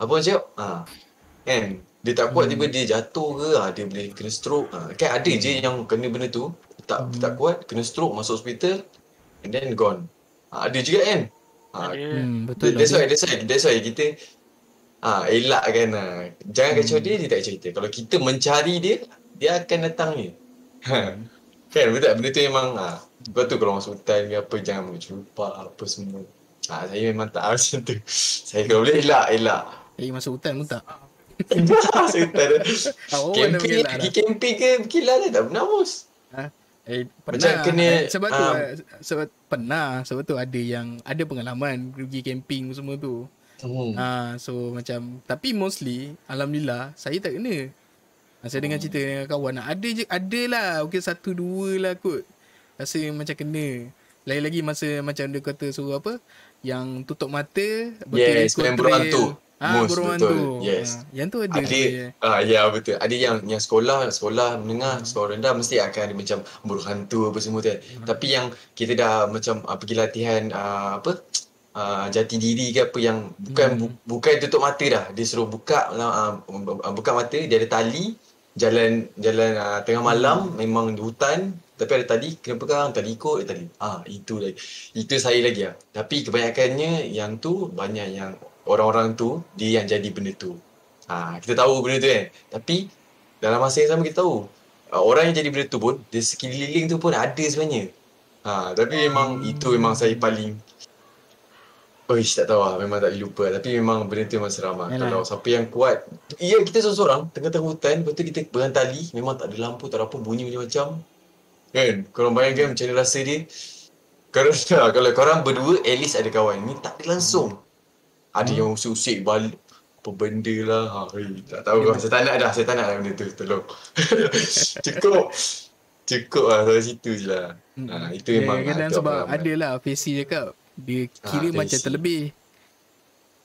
apa orang cakap kan dia tak kuat, tiba dia jatuh ke, dia boleh kena stroke. Kan ada je yang kena benda tu tak kuat, kena stroke, masuk hospital and then gone. Ada juga kan. Betul. That's why kita elakkan jangan kacau dia tak kacau kita. Kalau kita mencari dia akan datang ni. Kan betul, benda tu memang sebab tu kalau masuk hutan ke apa jangan mencupak apa semua. Saya memang tak macam tu. Saya kalau boleh elak. Masuk hutan pun tak. Masuk hutan. Camping ke berkilat tak pernah bos. Pernah. Kena, sebab tu ada pengalaman pergi camping semua tu. So macam, tapi mostly alhamdulillah saya tak kena. Saya dengar cerita dengan kawan ada lah mungkin 1-2 lah kot rasa macam kena. Lain lagi masa macam dia kata suruh apa yang tutup mata main berhantu. Betul. Yes. Yang tu ada. Ya betul. Ada yang sekolah menengah, sekolah rendah mesti akan ada macam buruh hantu apa semua tu kan. Tapi yang kita dah macam pergi latihan jati diri ke apa yang bukan tutup mata dah. Dia suruh buka mata, dia ada tali, jalan tengah malam, memang di hutan, tapi ada tali, kena pegang, tali ikut, tali. Itu lagi. Itu saya lagi lah. Tapi kebanyakannya yang tu, banyak yang orang-orang tu, dia yang jadi benda tu. Kita tahu benda tu kan. Tapi dalam masa yang sama kita tahu, orang yang jadi benda tu pun, di sekeliling tu pun ada sebenarnya. Tapi memang itu memang saya paling tak tahu lah, memang tak boleh lupa. Tapi memang benda tu memang seram lah. Yalah. Kalau siapa yang kuat, kita seorang-seorang tengah-tengah hutan, lepas tu kita pegang tali, memang tak ada lampu, tak ada apa, bunyi macam-macam. Kan? Korang bayangkan macam mana rasa dia. Kalau korang berdua, at least ada kawan. Ni tak ada langsung. Ada yang usik-usik balik, apa benda lah. Tak tahu lah. Saya tak nak dah benda tu, tolong. Cukup lah sampai situ je lah. Itu memang kadang tu sebab pengalaman. ada lah Facy cakap dia kira macam Facy. terlebih.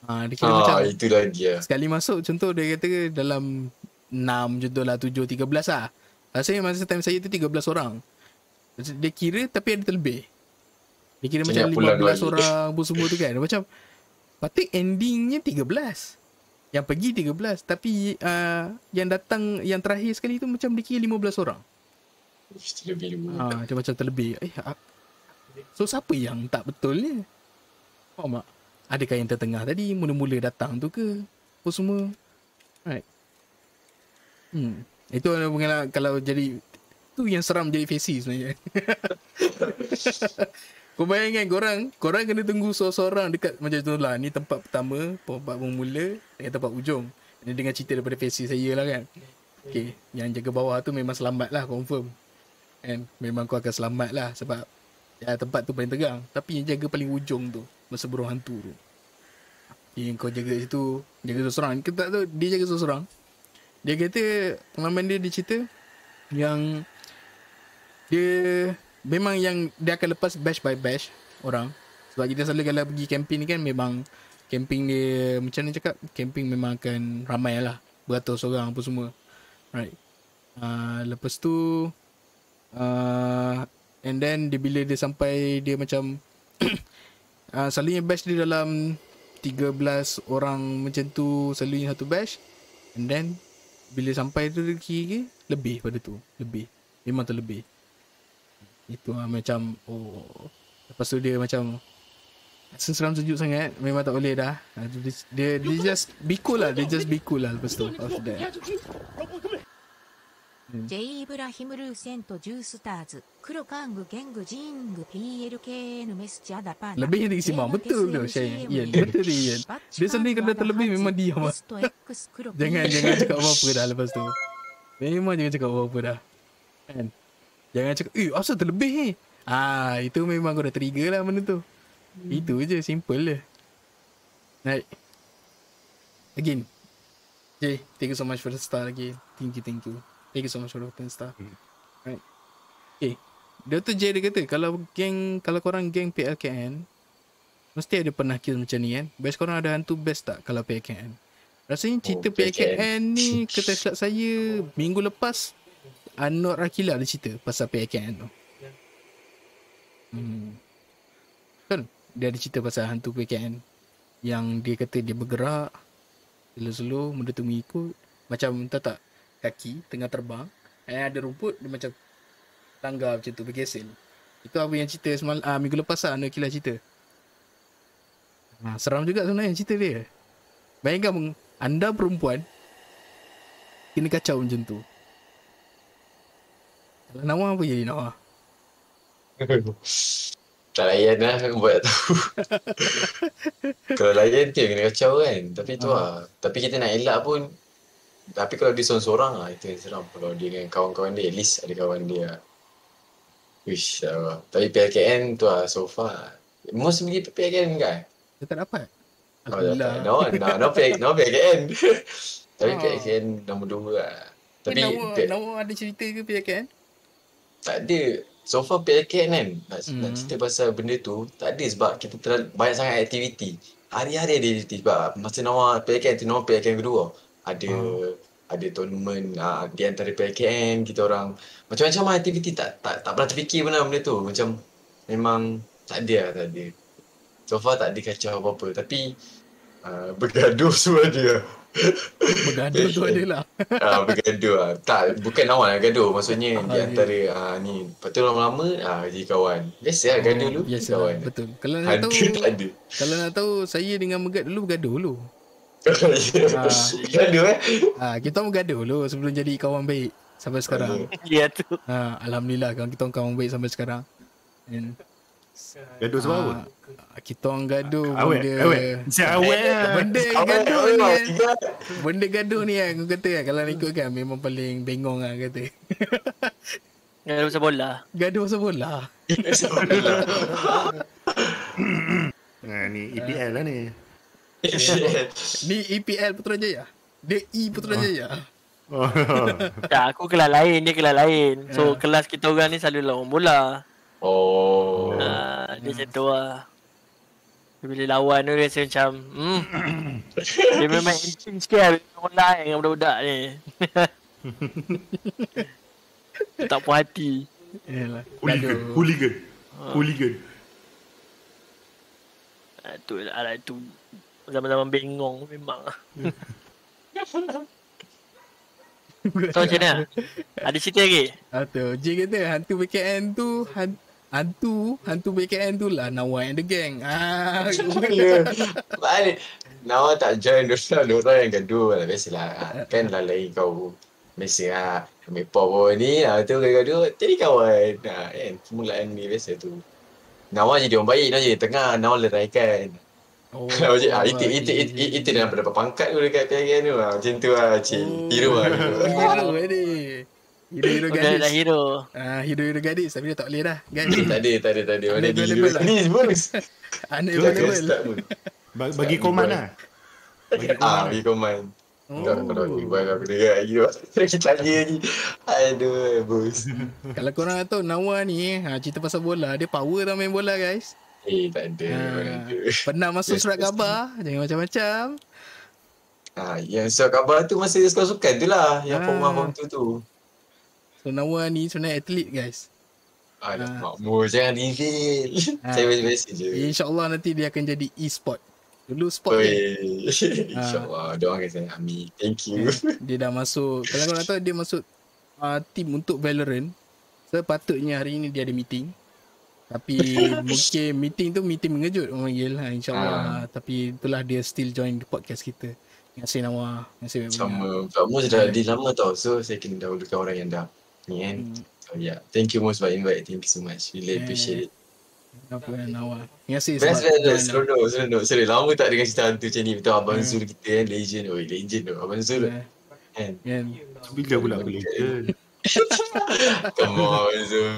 Dia kira macam Itu lagi lah. sekali masuk, contoh dia kata dalam 6 contoh lah, 7, 13 lah. Rasanya masa time saya tu 13 orang. Dia kira tapi ada terlebih. Dia kira Macam macam nak pulang 15 balik. orang pun semua tu kan. Macam patut endingnya 13. Yang pergi 13. Tapi yang datang yang terakhir sekali tu macam dia kira 15 orang. Lebih dulu. Macam terlebih. So siapa yang tak betul ni? Faham tak? Adakah yang tertengah tadi mula-mula datang tu ke? Apa semua? Right. Itu pengalaman kalau jadi tu yang seram jadi Facy sebenarnya. Kau bayangkan korang kena tunggu seorang-seorang dekat macam tu lah. Ni tempat pertama, tempat bermula dengan tempat ujung. Ini dengan cerita daripada Facy saya lah kan. Okay, yang jaga bawah tu memang selamat lah, confirm. And memang kau akan selamat lah sebab tempat tu paling tegang. Tapi yang jaga paling ujung tu, masa burung hantu tu, yang kau jaga situ, jaga seorang. Kita tak tahu dia jaga seorang. Dia kata pengalaman dia cerita yang dia memang yang dia akan lepas batch by batch orang. Sebab kita selalu kalau pergi camping ni kan, memang camping dia macam mana cakap, camping memang akan ramai lah, beratus orang apa semua. Right. Lepas tu and then bila dia sampai, dia macam selalunya batch dia dalam 13 orang macam tu, selalunya satu batch. And then bila sampai tu kira lebih pada tu, lebih, memang terlebih. Itu macam lepas tu dia macam seram sejuk sangat, memang tak boleh dah. Dia just be cool lah, lepas tu after that. ジェイ・イブラヒム・ルーセント・ジュースターズ、クロカング・ゲング・ジーング・PLKN メスチャダパナ Lebih dari Simon. Betul tu Syed. Ian, betul dia Ian. Dia sendiri kena terlebih memang diam lah. Jangan cakap apa-apa dah lepas tu. Memang jangan cakap apa-apa dah. Kan? Jangan cakap, asal terlebih ni? Itu memang kau dah trigger lah benda tu. Itu je, simple je. Right. Again. Jay, thank you so much for the star again. Thank you. Thank you so much for the open star. Right. Okay. Dr. J dia kata, kalau korang geng PLKN, mesti ada pernah kill macam ni kan. Best korang ada hantu best tak kalau PLKN? Rasanya cerita PLKN ni, kata silap saya, minggu lepas Anwar Akila ada cerita pasal PLKN tu. Kan? Dia ada cerita pasal hantu PLKN yang dia kata dia bergerak slow-slow, benda tu mengikut. Macam tahu tak, kaki tengah terbang, ada rumput, dia macam tangga macam tu, bergesel. Itu apa yang cerita minggu lepas lah Anwar Akila cerita. Seram juga sebenarnya cerita dia. Bayangkan anda perempuan kena kacau macam tu. Kalau Nawar apa jadi Nawar? Tak layan lah, buat tahu. Kalau layan tu kena kacau kan. Tapi tu lah. Tapi kita nak elak pun. Tapi kalau dia seorang-seorang lah, itu yang seram. Kalau dia dengan kawan-kawan dia, at least ada kawan dia. Wish, Allah. Tapi PLKN tu lah, so far. Most beli PLKN kan? Dia tak dapat. Alhamdulillah. No PLKN. Tapi PLKN nombor 2 lah. Tapi Nawar ada cerita ke PLKN? tak ada. So far PLKN kan, nak cerita pasal benda tu, tak ada sebab kita banyak sangat aktiviti. Hari-hari ada aktiviti sebab masa Nawar PLKN tu, Nawar PLKN kedua. Ada tournament di antara PLKN, kita orang macam-macam aktiviti, tak pernah terfikir pernah benda tu. Macam memang tak ada. So far tak ada kacau apa-apa. Tapi Bergaduh semua dia. Bergaduh tu ada lah. Bergaduh lah. Tak, bukan lawan lah gaduh. Maksudnya di Okay. antara ni. Lepas tu lama-lama jadi kawan. Biasa lah gaduh dulu. Biasa kawan. lah, betul. Kalau nak Hantu tahu, tak ada. kalau nak tahu saya dengan Megat dulu bergaduh dulu. Gaduh Kita bergaduh dulu sebelum jadi kawan baik sampai sekarang. Ya tu. Alhamdulillah kita kawan baik sampai sekarang. And, Gaduh sebab apa? kita orang gaduh Awet. Siap awet lah. benda gaduh ni kan. Benda gaduh ni kan aku kata kan, kalau nak ikut kan memang paling bengong lah kata. Gaduh pasal bola. Gaduh pasal bola. Ni EPL lah ni. Ni EPL Putrajaya. Dia E Putrajaya. Tak, aku kelas lain, dia kelas lain. So kelas kita orang ni selalu lawan bola. Dia macam tu lah. Bila lawan tu dia rasa macam dia memang insting sikit lah bila online dengan budak-budak ni. Tak puas hati. Yalah. Hooligan. Tu lah tu. Zaman-zaman bengong memang. So macam mana? Ada cerita lagi? Tu J kata hantu BKN tu hantu BKN tu lah Nawai and the gang. Balik. Nawa tak join diorang yang gaduh lah. Biasalah. Kan lah lain kau. Biasa lah. Ambil pop pun ni. Tu gaduh. Jadi kawan. Kan. Permulaan ni biasa tu. Nawa jadi orang baik. Nawa jadi tengah. Nawa leraikan. Itu dalam berapa pangkat tu dekat PIN tu lah. Macam tu lah. Hero lah. Hero ni. Hero gadis. Dah hero. Hero gadis tapi dia tak boleh dah. Gadis. Tak ada. Mana di hero Unavailable lah. ni bos. Unavailable. Bagi koman lah. Bagi koman. Kalau aku dengar lagi kita tanya lagi. Aduh bos. Kalau korang nak tahu Nawa ni cerita pasal bola, dia power tau main bola guys. Tak ada. Pernah masuk surat khabar, jangan macam-macam. Yang surat khabar tu masa sekolah sukan tu lah. Yang form 1 form 2 tu. So Nawa ni sebenarnya atlet guys. Makmur jangan reveal. Saya biasa-biasa je. InsyaAllah nanti dia akan jadi e-sport. Dulu sport dia. InsyaAllah. Doakan saya. Amin. Thank you. Dia dah masuk. Kalau kau nak tahu dia masuk team untuk Valorant. Sepatutnya hari ni dia ada meeting. Tapi mungkin meeting mengejut orang panggil InsyaAllah. Tapi itulah dia still join the podcast kita. Terima kasih Nawa. Terima kasih banyak. Sama sudah di lama tau. So saya kena dahulukan orang yang dah ni kan. So thank you most for invite. Thank you so much. Really appreciate it. Apa Nawa. Terima kasih Best seronok. Lama tak dengar cerita hantu macam ni. Betul Abang Zul kita kan. Legend tu. Abang Zul kan. Bila pula aku legend. Come on Zul.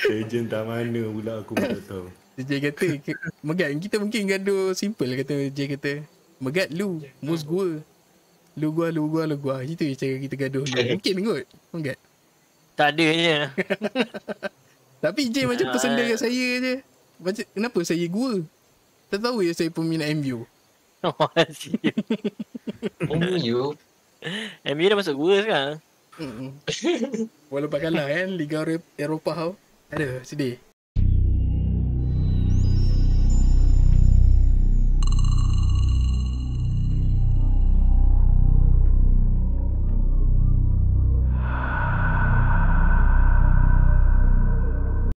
Legend tak mana pula aku tak tahu. J kata Megat kita mungkin gaduh simple kata J kata Megat lu mus gua. Lu gua. Itu je cara kita gaduh ni. Mungkin kot Megat. Tak ada je. Tapi J macam personal kat saya je. Macam kenapa saya gua? Tak tahu ya saya peminat MU. MU MU dah masuk gua sekarang. Walaupun kalah kan Liga Eropah tau. Ada sedih.